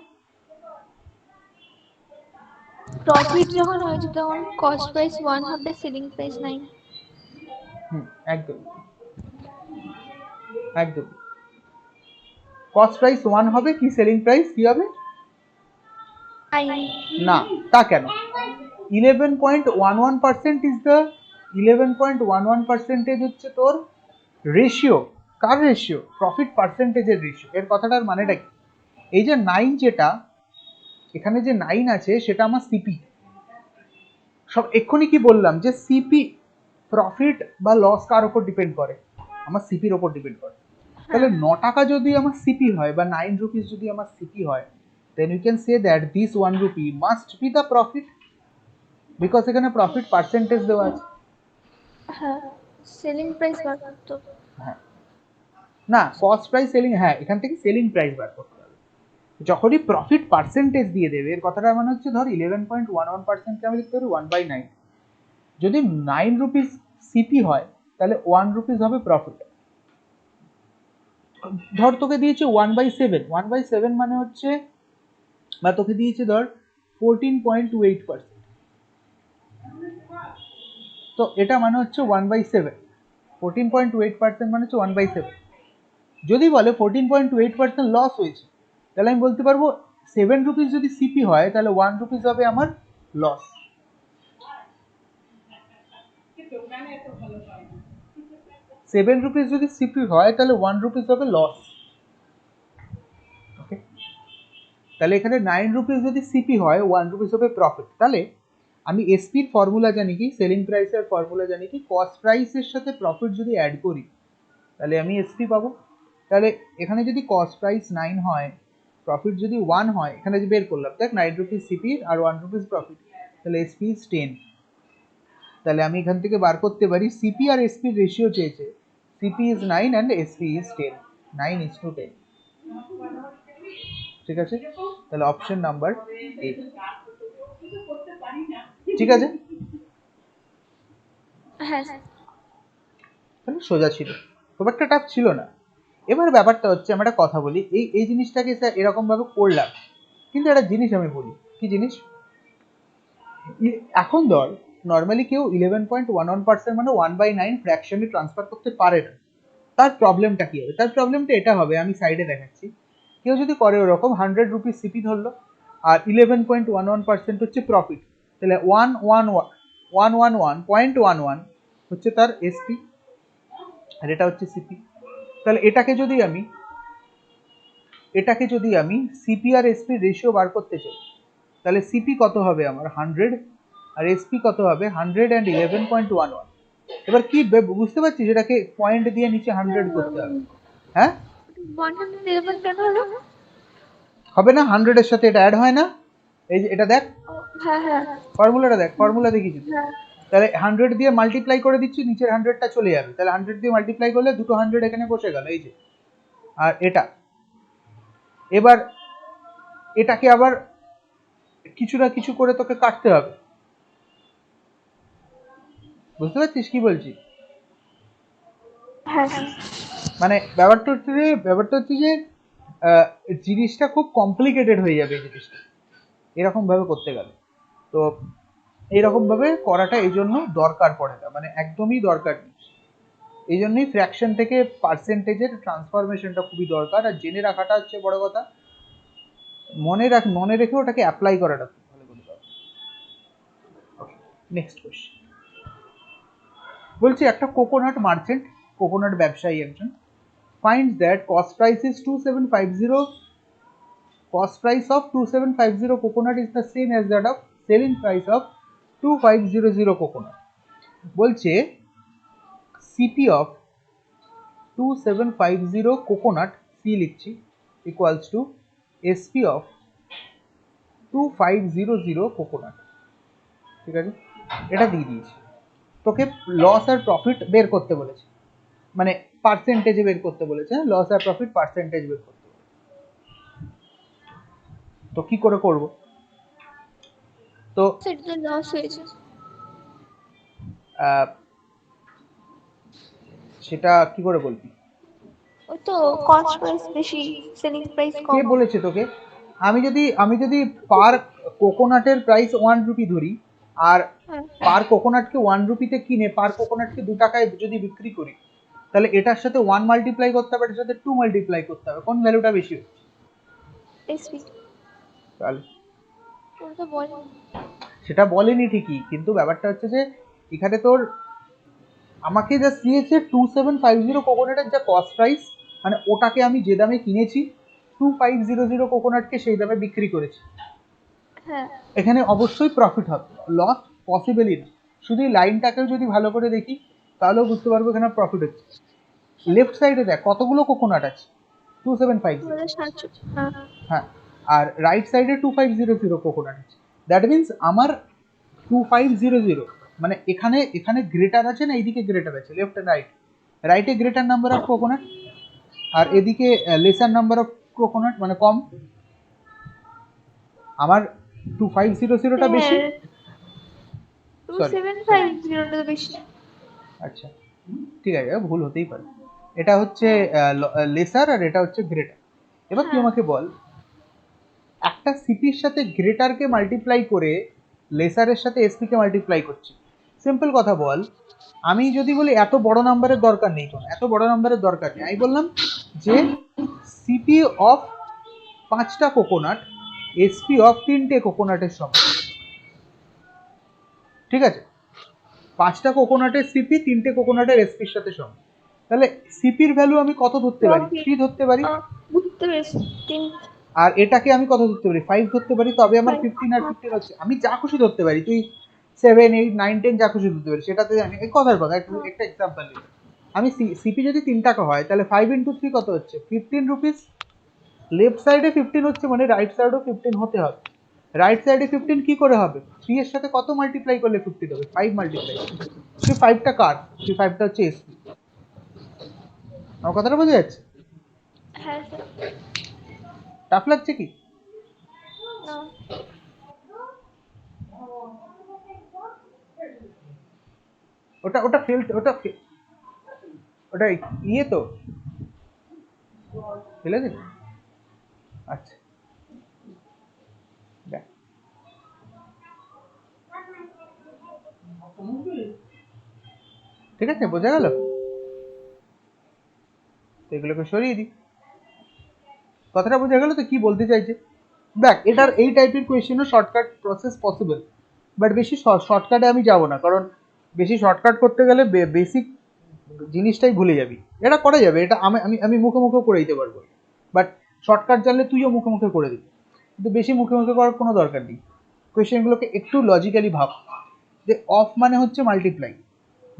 প্রফিট যখন হয়েছে তখন কস্ট প্রাইস 1 হবে, সেলিং প্রাইস 9। একদম একদম। কস্ট প্রাইস 1 হবে, কি সেলিং প্রাইস কি হবে? 9। না, তা কেন? 11.11% ইজ দ্য 11.11% হচ্ছে তোর রেশিও। কার রেশিও? প্রফিট পার্সেন্টেজের রেশিও। এর কথাটার মানেটা কি? এই যে 9, যেটা এখানে যে 9 আছে সেটা আমার সিপি। সব এক্ষুনি কি বললাম যে সিপি প্রফিট বা লস কার উপর ডিপেন্ড করে? আমার সিপির উপর ডিপেন্ড করে। তাহলে 9 টাকা যদি আমার সিপি হয় বা 9 রুপিস যদি আমার সিপি হয়, then you can say that this 1 rupee must be the profit, because এখানে প্রফিট পার্সেন্টেজ দেওয়া আছে। হ্যাঁ, সেলিং প্রাইস বার করতে হবে। হ্যাঁ, না কস্ট প্রাইস সেলিং, হ্যাঁ এখান থেকে সেলিং প্রাইস বার করতে হবে। যখনই প্রফিট পার্সেন্টেজ দিয়ে দেবে, এর কথাটা মানে হচ্ছে ধর 11.11%কে আমি লিখতে পারি 1/9। যদি 9 রুপিস সিপি হয় তাহলে 1 রুপিস হবে প্রফিট। ধর তোকে দিয়েছে 1/7, 1/7 মানে হচ্ছে, বা তোকে দিয়েছে ধর 14.28%, তো এটা মানে হচ্ছে 1/7। 14.28% মানে হচ্ছে 1/7। যদি বলে 14.28% লস হয়েছে, তাহলে আমি বলতে পারবো 7 রুপিস যদি সিপি হয় তাহলে 1 রুপিস হবে আমার লস। 7 রুপিস যদি সিপি হয় তাহলে 1 রুপিস হবে লস। ওকে, তাহলে এখানে 9 রুপিস যদি সিপি হয় 1 রুপিস হবে প্রফিট। তাহলে আমি এসপির ফর্মুলা জানি কি, সেলিং প্রাইসের ফর্মুলা জানি কি, কস্ট প্রাইসের সাথে প্রফিট যদি অ্যাড করি তাহলে আমি এসপি পাবো। তাহলে এখানে যদি কস্ট প্রাইস 9 হয়, প্রফিট যদি 1 হয়, এখানে যে বের করলাম দেখ 9 রুপিস সিপি আর 1 রুপিস প্রফিট, তাহলে এসপি ইজ 10। তাহলে আমি এখান থেকে বার করতে পারি সিপি আর এসপির রেশিও চেয়েছে, CP is 9 and SP is 10, 9:10। ঠিক আছে, তাহলে অপশন নাম্বার এ। ঠিক আছে, হ্যাঁ, তাহলে সোজা ছিল, খুব একটা টাফ ছিল না। এবার ব্যাপারটা হচ্ছে, আমরা একটা কথা বলি, এই জিনিসটাকে স্যার এরকম ভাবে করলাম, কিন্তু একটা জিনিস আমি বলি, কি জিনিস? এখন ধর নর্মালি কেউ 11.11% মানে 1/9 ফ্র্যাকশনে ট্রান্সফার করতে পারে না। তার প্রবলেমটা কি হবে? তার প্রবলেমটা এটা হবে, আমি সাইডে দেখাচ্ছি। কেউ যদি করে ওরকম 100 রুপিস সিপি ধরলো আর 11.11% হচ্ছে প্রফিট, তাহলে 111.11 হচ্ছে তার এসপি আর এটা হচ্ছে সিপি। তাহলে এটাকে যদি আমি সিপি আর এসপি রেশিও বার করতে চাই, তাহলে সিপি কত হবে আমার 100 আর এসপি কত হবে 111.11। এবার কি বুঝতে পারছিস, এটাকে পয়েন্ট দিয়ে নিচে 100 করতে হবে। হ্যাঁ, 111 কেন হলো? হবে না? 100 এর সাথে এটা অ্যাড হয় না? এই যে এটা দেখ, হ্যাঁ হ্যাঁ ফর্মুলাটা দেখ, ফর্মুলা দেখিছি তো। হ্যাঁ। তাহলে 100 দিয়ে মাল্টিপ্লাই করে দিচ্ছি, নিচের 100টা চলে যাবে, তাহলে 100 দিয়ে মাল্টিপ্লাই করলে দুটো 100 এখানে বসে গেল, এই যে। আর এটা এবার এটাকে আবার কিছু না কিছু করে তোকে কাটতে হবে, বুঝতে পারছিস কি বলছি? হ্যাঁ, মানে ব্যাপারটা হচ্ছে যে জিনিসটা খুব কমপ্লিকেটেড হয়ে যাবে এই জিনিসটা এরকম ভাবে করতে গেলে। তো এইরকম ভাবে করাটা এই জন্য দরকার পড়ে না, মানে একদমই দরকার নেই। এই জন্যই ফ্র্যাকশন থেকে পার্সেন্টেজের ট্রান্সফরমেশনটা খুবই দরকার, আর জেনে রাখাটা হচ্ছে বড় কথা। মনে রেখে ওটাকে অ্যাপ্লাই করাটা খুব ভালো করে দরকার। নেক্সট কোয়েশ্চেন বলছি, একটা কোকোনাট মার্চেন্ট, কোকোনাট ব্যবসায়ী একজন, finds that cost price is 2750, cost price of 2750 coconut is the same as that of selling price of 2500 coconut। বলছে সিপি অফ 2750 কোকোনাট, সি লিখছি, equals to SP of 2500 coconut. ঠিক আছে, এটা দিয়ে দিয়েছি। তোকে লস আর প্রফিট বের করতে বলেছে, মানে পার্সেন্টেজে বের করতে বলেছে, লস আর প্রফিট পার্সেন্টেজ বের করতে বলেছে। তো কি করে করব? তো সেটা তো লস হয়েছে। সেটা কি করে বলবি? ওই তো কস্ট প্রাইস বেশি, সেলিং প্রাইস কে কম। বলেছে তোকে? আমি যদি পার কোকোনাটের প্রাইস 1 রুপি ধরি, আর হ্যাঁ পার কোকোনাটকে 1 রুপিতে কিনে পার কোকোনাটকে 2 টাকায় যদি বিক্রি করি, তাহলে এটার সাথে 1 মাল্টিপ্লাই করতে হবে, এটার সাথে 2 মাল্টিপ্লাই করতে হবে, কোন ভ্যালুটা বেশি হচ্ছে? এসপি তাহলে ওটা তো বল। সেটা বলেনি ঠিকই, কিন্তু ব্যাপারটা হচ্ছে যে এখানে তোর আমাকে জাস্ট দিয়েছে 2750 কোকোনাটের যা কস্ট প্রাইস, মানে ওটাকে আমি যে দামে কিনেছি 2500 কোকোনাটকে সেই দামে বিক্রি করেছি। হ্যাঁ এখানে অবশ্যই প্রফিট হবে, লস পসিবলই না। শুধু এই লাইনটাকেও যদি ভালো করে দেখি তাহলেও বুঝতে পারবো এখানে প্রফিট হচ্ছে। লেফট সাইডে দেখ কতগুলো কোকোনাট আছে, 2750। 2700। হ্যাঁ হ্যাঁ, আর রাইট সাইডে 2500 কোকোনাট আছে। দ্যাট মিনস আমার 2500, মানে এখানে এখানে গ্রেটার আছে না, এইদিকে গ্রেটার আছে, লেফট অ্যান্ড রাইট। রাইটে গ্রেটার নাম্বার অফ কোকোনাট, আর হ্যাঁ এদিকে লেসার নাম্বার অফ কোকোনাট, মানে কম। আমার 2500টা বেশি, হ্যাঁ সরি 2750 টা তো বেশি। আচ্ছা ঠিক আছে, ভুল হতেই পারে। এটা হচ্ছে লেসার আর এটা হচ্ছে গ্রেটার। এবার তুই হ্যাঁ আমাকে বল, একটা সিপির সাথে গ্রেটারকে মাল্টিপ্লাই করে লেসারের সাথে এসপিকে মাল্টিপ্লাই করছি। সিম্পল কথা বল, আমি যদি বলি এত বড় নাম্বারের দরকার নেই, কোনো এত বড় নাম্বারের দরকার নেই, আমি বললাম যে সিপি অফ 5টা কোকোনাট এসপি অফ 3টে কোকোনাটের সমান। ঠিক আছে, 5টা কোকোনাটের সিপি 3টে কোকোনাটের এসপির সাথে সমান। তাহলে সিপির ভ্যালু আমি কত ধরতে পারি? প্রফিট 3 ধরতে পারি। বুঝতে পেরেছি। 3 আর এটাকে আমি কত ধরতে পারি? 5 ধরতে পারি, তবে আমার 15 আর হ্যাঁ 15 হচ্ছে, আমি যা খুশি ধরতে পারি, তুই 7 8 9 10 যা খুশি ধরতে পারি, সেটাতে আমি এই কথার কথা একটা এক্সাম্পল দিই। আমি সিপি যদি 3 টাকা হয় তাহলে 5 ইন্টু 3 কত হচ্ছে? 15 রুপিস। লেফট সাইডে 15 হচ্ছে মানে রাইট সাইডেও 15 হতে হবে। রাইট সাইডে 15 কি করে হবে? 3 এর সাথে কত মাল্টিপ্লাই করলে 15 হবে? 5 মাল্টিপ্লাই। তুই 5টা কার, তুই 5টা হচ্ছে এসপি। আমার কথাটা বোঝা যাচ্ছে? হ্যাঁ স্যার। টাফ লাগছে কি? না ওটা ওটা ফেল, ওটা ইয়ে তো ফেলে দিন। আচ্ছা দেখ, ঠিক আছে, বোঝা গেল? তো এগুলোকে সরিয়ে দিই। কথাটা বোঝা গেল তো কি বলতে চাইছে? দেখ, এটার হ্যাঁ এই টাইপের কোয়েশ্চেনও শর্টকাট প্রসেস পসিবল, বাট বেশি শর্টকাটে আমি যাব না, কারণ বেশি শর্টকাট করতে গেলে বেসিক জিনিসটাই ভুলে যাবি। এটা করা যাবে, এটা আমি আমি আমি মুখে মুখে করে দিতে পারবো, বাট শর্টকাট জানলে তুইও মুখে মুখে করে দিবি, কিন্তু বেশি মুখে মুখে করার কোনো দরকার নেই। কোয়েশ্চেনগুলোকে একটু লজিক্যালি ভাব, যে অফ মানে হচ্ছে মাল্টিপ্লাই,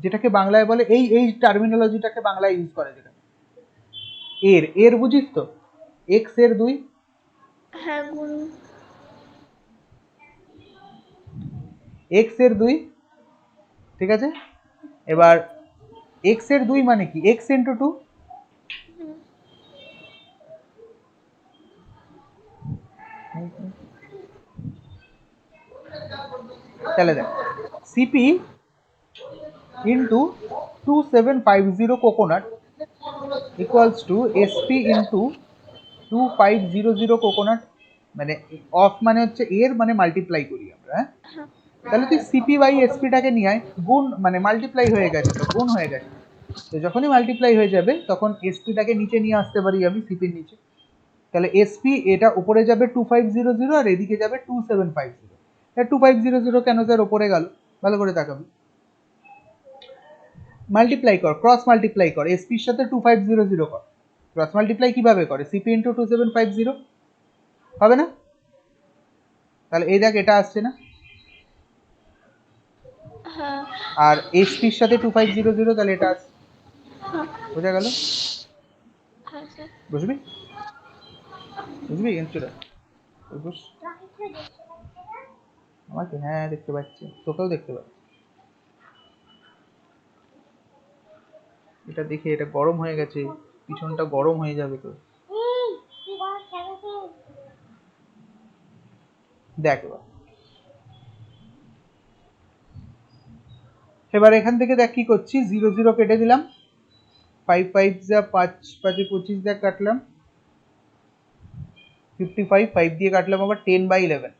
যেটাকে বাংলায় বলে, এই এই টার্মিনোলজিটাকে বাংলায় ইউজ করে, যেটা এর এর বুঝিস তো, এক্স এর 2, হ্যাঁ গুণ। এক্স এর 2, ঠিক আছে। এবার এক্স এর 2 মানে কি? X into 2। হুম, তাহলে দেখ, CP into 2750 coconut equals to SP into 2500 coconut, মানে অফ মানে হচ্ছে এর, মানে মাল্টিপ্লাই করি আমরা, হ্যাঁ। হ্যাঁ তাহলে তুই সিপি বাই এসপিটাকে নিয়ে আয়, গুণ মানে মাল্টিপ্লাই হয়ে গেছে, তো গুণ হয়ে গেছে। তো যখনই মাল্টিপ্লাই হয়ে যাবে তখন এসপিটাকে নিচে নিয়ে আসতে পারি আমি সিপির নিচে। তাহলে এসপি এটা উপরে যাবে 2500 আর এদিকে যাবে 2750। 2500 কেন স্যার উপরে গেল? ভালো করে তাকাবি, মাল্টিপ্লাই কর, ক্রস মাল্টিপ্লাই কর, এসপির সাথে 2500 কর। ক্রস মাল্টিপ্লাই কিভাবে করে? সিপি ইন্টু 2750 হবে না? তাহলে এই দেখ, এটা আসছে না? হ্যাঁ আর এসপির সাথে 2500, তাহলে এটা আসছে। হ্যাঁ বোঝা গেল? হ্যাঁ স্যার। বুঝবি? বুঝবি এনচুরা? বুঝ আমাকে, হ্যাঁ দেখতে পাচ্ছি, তোকেও দেখতে পাচ্ছি। এটা দেখে এটা গরম হয়ে গেছে, পিছনটা গরম হয়ে যাবে তো। দেখ এবার, এবার এখান থেকে দেখ কি করছি, 0 0 কেটে দিলাম, 5 5 যা 5 5 25 দেখ কাটলাম, 55, 5 দিয়ে কাটলাম আবার 10/11,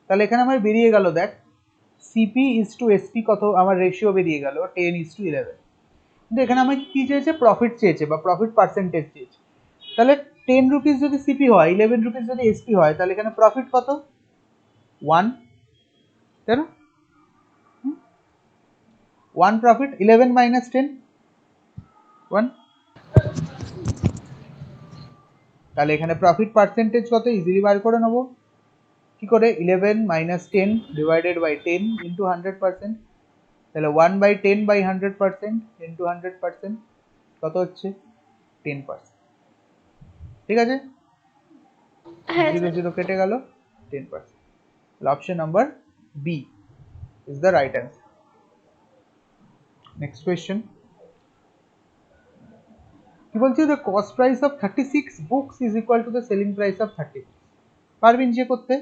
তাহলে এখানে আমার বেরিয়ে গেল, দেখ সিপি ইজ টু এসপি কত আমার রেশিও বেরিয়ে গেল 10:11। কিন্তু এখানে আমাকে কি চেয়েছে, প্রফিট চেয়েছে বা প্রফিট পার্সেন্টেজ চেয়েছে। তাহলে 10 রুপিস যদি সিপি হয়, 11 রুপিস যদি এসপি হয়, তাহলে এখানে প্রফিট কত, 1, তাই না? 1 প্রফিট, 11 মাইনাস 10, 1। তাহলে এখানে প্রফিট পার্সেন্টেজ কত ইজিলি বার করে নেবো কি করে, 11 মাইনাস 10 ডিভাইডেড বাই 10 ইন্টু 100%, তাহলে 1/10/100% ইন্টু 100% কত হচ্ছে, 10%। ঠিক আছে, হ্যাঁ 0 স্যার। 0 কেটে গেল, 10%। তাহলে option number B is the right answer. Next question কি বলছে, the cost price of 36 books is equal to the selling price of 30 books. পারবি নিজে করতে?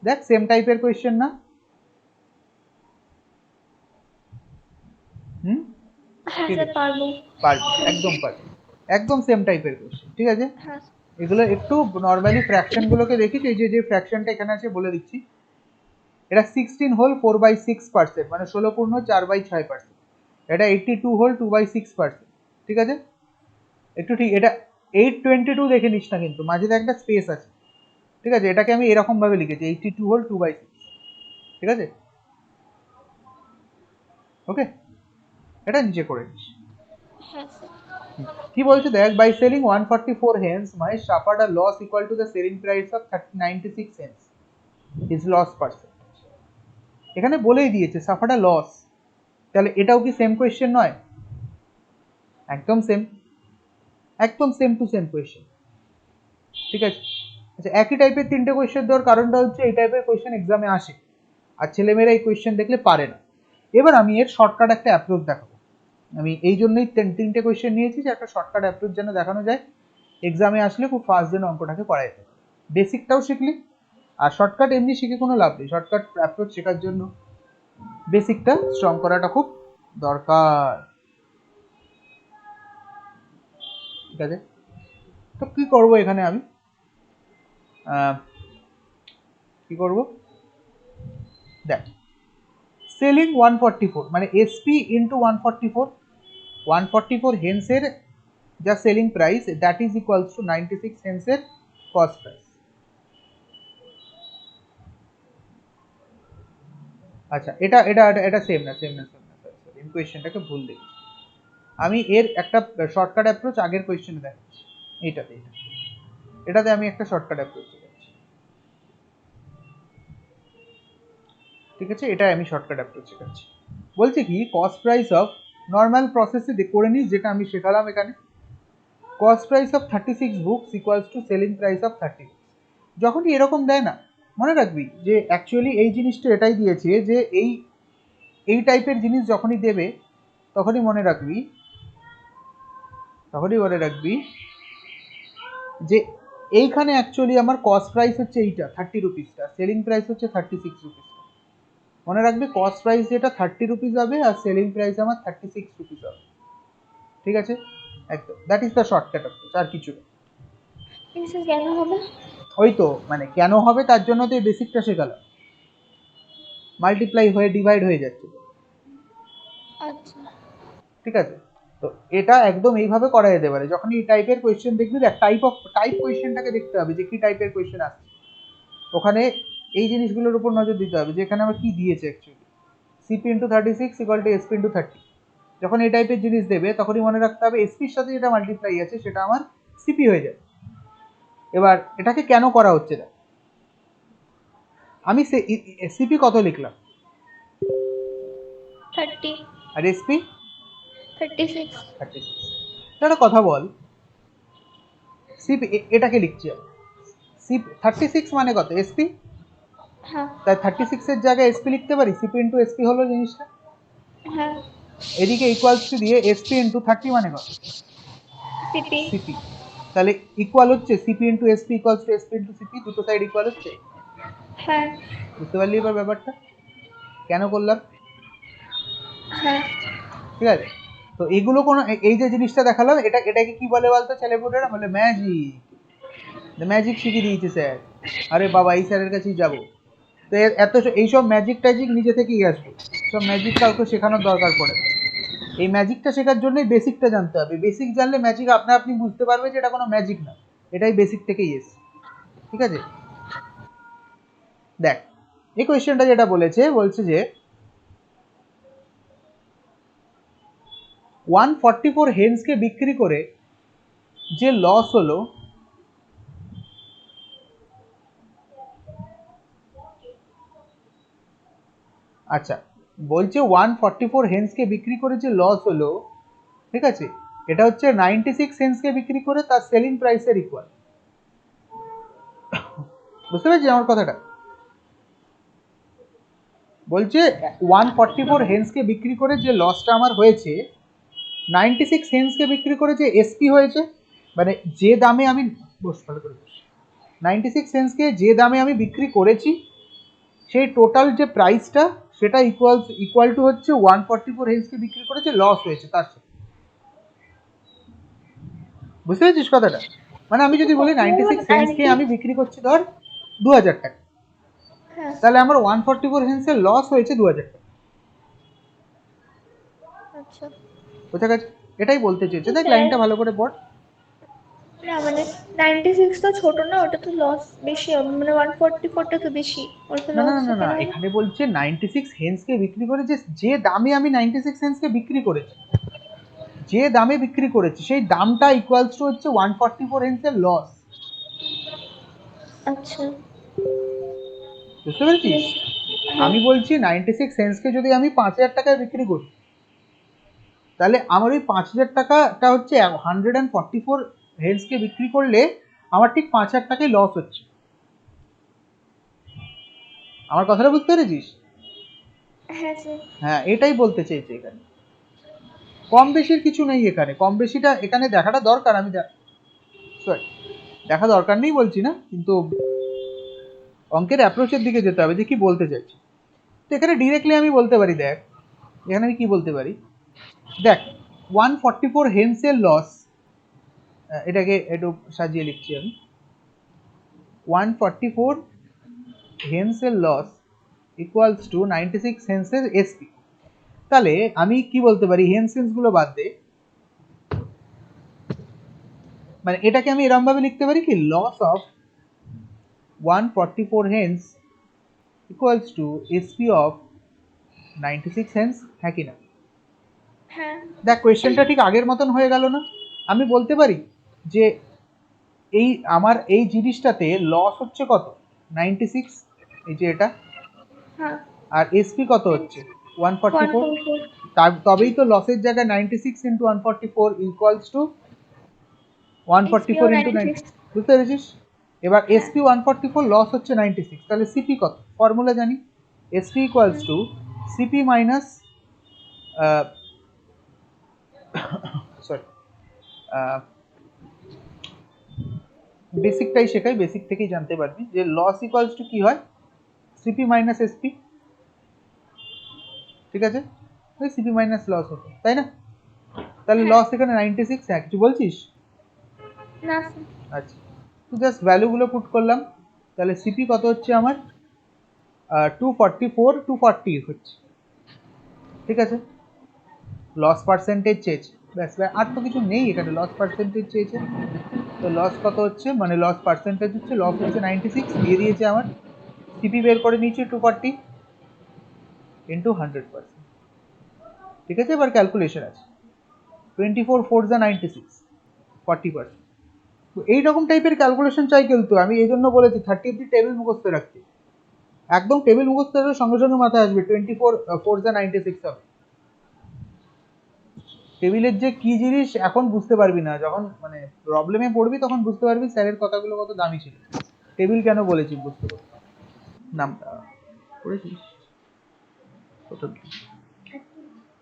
দেখ সেম টাইপের কোয়েশ্চেন না? হুম, হ্যাঁ কি রে? স্যার পারবো। পারবি, একদম পারবি, একদম সেম টাইপের কোয়েশ্চেন। ঠিক আছে, হ্যাঁ এগুলো একটু নর্মালি ফ্র্যাকশন গুলোকে দেখিস, এই যে যে ফ্র্যাকশনটা এখানে আছে বলে দিচ্ছি, এটা 16 হোল 4/6%, মানে 16 পূর্ণ 4/6%। এটা 82 হোল 2/6%। ঠিক আছে, একটু ঠিক, এটা 822 দেখে নিস না কিন্তু, মাঝে একটা স্পেস আছে। ঠিক আছে, এটাকে আমি এরকম ভাবে লিখেছি 82 হোল 2/6। ঠিক আছে, ওকে, এটা নিচে করে নিস। হ্যাঁ স্যার। কি বলছে দেখ, by selling 144 hens Mahesh suffered a loss equal to the selling price of 96 hens. His loss percentage এখানে বলেই দিয়েছে সাফার্ড আ লস, তাহলে এটাও কি সেম কোয়েশ্চেন নয়? একদম সেম, একদম সেম টু সেম কোয়েশ্চেন। ঠিক আছে, আচ্ছা একই টাইপের তিনটে কোয়েশ্চেন দেওয়ার কারণটা হচ্ছে এই টাইপের কোয়েশ্চেন এক্সামে আসে, আর ছেলেমেয়েরা এই কোয়েশ্চেন দেখলে পারে না। এবার আমি এর শর্টকাট একটা অ্যাপ্রোচ দেখাবো। আমি এই জন্যই তিনটে কোয়েশ্চেন নিয়েছি, যে একটা শর্টকাট অ্যাপ্রোচ যেন দেখানো যায়, এক্সামে আসলে খুব ফাস্ট যেন অঙ্কটাকে করা যেতে। বেসিকটাও শিখলি, আর শর্টকাট এমনি শিখে কোনো লাভ নেই, শর্টকাট অ্যাপ্রোচ শেখার জন্য বেসিকটা স্ট্রং করাটা খুব দরকার। ঠিক আছে, তো কি করব এখানে আমি, কি করব দেখ, সেলিং 144 মানে এসপি ইন্টু 144, 144 হেন্সের যা selling price, that is equals to 96 হেন্সের কস্ট প্রাইস। আচ্ছা এটা এটা এটা এটা সেম না, সেম না, সেম না, সরি আমি কোয়েশ্চেনটাকে ভুল দেখি। আমি এর একটা শর্টকাট অ্যাপ্রোচ আগের কোয়েশ্চেনে দেখাচ্ছি, এটাতে এটাতে আমি একটা শর্টকাট অ্যাপ্রোচ দেখাচ্ছি। ঠিক আছে, এটাই আমি শর্টকাট অ্যাপ্রোচ শেখাচ্ছি। বলছে কি, কস্ট প্রাইস অফ, নর্মাল প্রসেসে করে নিস যেটা আমি শেখালাম এখানে, cost price of 36 books equals to selling price of 30 books. যখনই এরকম দেয় না, মনে রাখবি যে অ্যাকচুয়ালি এই জিনিসটা এটাই দিয়েছে, যে এই এই টাইপের জিনিস যখনই দেবে তখনই মনে রাখবি, যে এইখানে অ্যাকচুয়ালি আমার কস্ট প্রাইস হচ্ছে এইটা 30 রুপিসটা, সেলিং প্রাইস হচ্ছে 36 রুপিস। মনে রাখবে কস্ট প্রাইস যেটা 30 রুপিস হবে, আর সেলিং প্রাইস আমার 36 রুপিস হবে। ঠিক আছে, একদম that is the shortcut approach, আর কিছু না। কিন্তু স্যার কেন হবে? ওই তো মানে কেন হবে তার জন্য তো এই বেসিকটা শেখালাম, মাল্টিপ্লাই হয়ে ডিভাইড হয়ে যাচ্ছে। আচ্ছা। ঠিক আছে, তো এটা একদম এইভাবে করা যেতে পারে, যখন এই টাইপের কোয়েশ্চেন দেখবি, দেখ টাইপ কোয়েশ্চেনটাকে দেখতে হবে যে কি টাইপের কোয়েশ্চেন আসছে, ওখানে এই জিনিসগুলোর উপর নজর দিতে হবে যে এখানে আমার কি দিয়েছে actually, CP into 36 equal to SP into 30। যখন এই টাইপের জিনিস দেবে তখনই মনে রাখতে হবে এসপির সাথে যেটা মাল্টিপ্লাই আছে সেটা আমার সিপি হয়ে যাবে। এবার এটাকে কেন করা হচ্ছে না, আমি সিপি কত লিখলাম, 30, আর এসপি 36। 36। একটা কথা বল, সিপি এটাকে লিখছি আমি, সিপি 36 মানে কত, এসপি, হ্যাঁ তাই 36 এর জায়গায় এসপি লিখতে পারি, সিপি ইন্টু এসপি হলো জিনিসটা। হ্যাঁ। এদিকে ইকুয়ালস টু দিয়ে এসপি ইন্টু 30 মানে কত, সিপি। সিপি। তাহলে ইকুয়াল হচ্ছে CP into SP equals to SP into CP, দুটো সাইড ইকুয়াল হচ্ছে। হ্যাঁ বুঝতে পারলি এবার ব্যাপারটা কেন করলাম? হ্যাঁ। ঠিক আছে, তো এগুলো কোনো এই যে জিনিসটা দেখালাম, এটাকে কি বলে বলতো ছেলেপুলেরা, বলে ম্যাজিক। ম্যাজিক শিখিয়ে দিয়েছে স্যার, আরে বাবা এই স্যারের কাছেই যাবো। তো এত এইসব ম্যাজিক ট্যাজিক নিজে থেকেই আসবে, সব ম্যাজিক কাউকে শেখানোর দরকার পড়ে না। এই ম্যাজিকটা শেখার জন্যই বেসিকটা জানতে হবে। বেসিক জানলে ম্যাজিক আপনি বুঝতে পারবে যে এটা কোনো ম্যাজিক না, এটাই বেসিক থেকেই এসছে। ঠিক আছে, দেখ এই কোয়েশ্চেনটা যেটা বলছে যে 144 হেন্সকে বিক্রি করে যে লস হলো, আচ্ছা বলছে 144 হেন্সকে বিক্রি করে যে লস হলো, ঠিক আছে, এটা হচ্ছে 96 সেন্টসকে বিক্রি করে তার সেলিং প্রাইসের ইকুয়াল। বুঝতে পেরেছি আমার কথাটা? বলছে 144 হেন্সকে বিক্রি করে যে লসটা আমার হয়েছে, 96 সেন্টসকে বিক্রি করে যে এসপি হয়েছে, মানে যে দামে আমি 96 সেন্টসকে যে দামে আমি বিক্রি করেছি, সেই টোটাল যে প্রাইসটা সেটা ইকুয়াল টু হচ্ছে 144 হেন্সকে বিক্রি করে যে লস হয়েছে তার সাথে। বুঝতে পেরেছিস কথাটা? মানে আমি যদি বলি 96 সেন্টসকে আমি বিক্রি করছি ধর 2000 টাকা, হ্যাঁ তাহলে আমার 144 হেন্সের লস হয়েছে 2000 টাকা। আচ্ছা। বোঝা গেছে? এটাই বলতে চেয়েছে, ঠিক দেখ আছে। লাইনটা ভালো করে পড়। না মানে 96 তো ছোট না, ওটা তো লস বেশি হবে, মানে 144টা তো বেশি, ওটা তো না না লস না না, কেন হবে? এখানে বলছে 96 হেন্সকে বিক্রি করে যে দামে আমি 96 হেন্সকে বিক্রি করেছি, যে দামে বিক্রি করেছি সেই দামটা ইকুয়ালস টু হচ্ছে 144 হেন্সের লস। আচ্ছা বুঝতে পেরেছিস? বেশ। হ্যাঁ আমি বলছি 96 সেন্টসকে যদি আমি 5000 টাকায় বিক্রি করি, তাহলে আমার ওই 5000 টাকাটা হচ্ছে 144 হেন্সকে বিক্রি করলে আমার ঠিক 5000 টাকায় লস হচ্ছে। আমার কথাটা বুঝতে পেরেছিস? হ্যাঁ স্যার। হ্যাঁ, এটাই বলতে চেয়েছে এখানে। কম বেশির কিছু নেই এখানে, কম বেশিটা এখানে দেখাটা দরকার, আমি সরি দেখা দরকার নেই বলছি না, কিন্তু অঙ্কের অ্যাপ্রোচের দিকে যেতে হবে যে কি বলতে চাইছি। তো এখানে ডিরেক্টলি আমি বলতে পারি, দেখ এখানে আমি কি বলতে পারি, দেখ 144 হেন্সের লস, এটাকে একটু সাজিয়ে লিখছি আমি, 144 হেন্সের লস ইকুয়ালস টু 96 হেন্সের এসপি। তাহলে আমি কি বলতে পারি, হেন্স গুলো বাদ দে, মানে এটাকে আমি এরকম ভাবে লিখতে পারি কি, loss of 144 hence equals to SP of 96 hence, হ্যাঁ কি না? হ্যাঁ দেখ কোয়েশ্চেনটা ঠিক আগের মতন হয়ে গেল না? আমি বলতে পারি যে এই আমার এই জিনিসটাতে লস হচ্ছে কত, 96, এই যে এটা, হ্যাঁ আর এসপি কত হচ্ছে 144, 144। তবেই তো লসের জায়গায় 96 into 144 equals to SPO 144 into 90। 96। বুঝতে পেরেছিস? এবার হ্যাঁ। এসপি 144, লস হচ্ছে 96, তাহলে সিপি কত, ফর্মুলা জানি, এসপি ইকুয়ালস হুম। টু সিপি মাইনাস, সরি বেসিকটাই শেখাই, বেসিক থেকেই জানতে পারবি যে লস ইকুয়ালস টু কি হয়, সিপি মাইনাস এসপি। ঠিক আছে, ওই সিপি মাইনাস লস হতো, তাই না? তাহলে হ্যাঁ লস এখানে 96, হ্যাঁ কিছু বলছিস? না স্যার। আচ্ছা, তো জাস্ট ভ্যালুগুলো পুট করলাম, তাহলে সিপি কত হচ্ছে আমার 244, 240 হচ্ছে। ঠিক আছে, লস পার্সেন্টেজ চেয়েছে, ব্যাস আর তো কিছু নেই এখানে, লস পার্সেন্টেজ চেয়েছে, তো লস কত হচ্ছে, মানে লস পার্সেন্টেজ হচ্ছে, লস হচ্ছে 96 দিয়ে দিয়েছে আমার, সিপি বের করে নিয়েছি 240 ইন্টু 100%। ঠিক আছে, এবার ক্যালকুলেশন আছে, 24 4 যা 96, 40%। তো এইরকম টাইপের ক্যালকুলেশন চাই, কিন্তু আমি এই জন্য বলেছি 30 অব্দি টেবিল মুখস্থ রাখতে, একদম টেবিল মুখস্থ রাখলে সঙ্গে সঙ্গে মাথায় আসবে 24 4 যা 96 হবে। টেবিলের যে কি জিনিস এখন বুঝতে পারবি না, যখন মানে প্রবলেমে পড়বি তখন বুঝতে পারবি স্যারের কথাগুলো কত দামি ছিল, টেবিল কেন বলেছি বুঝতে পারবি। নামটা পড়েছিস কত,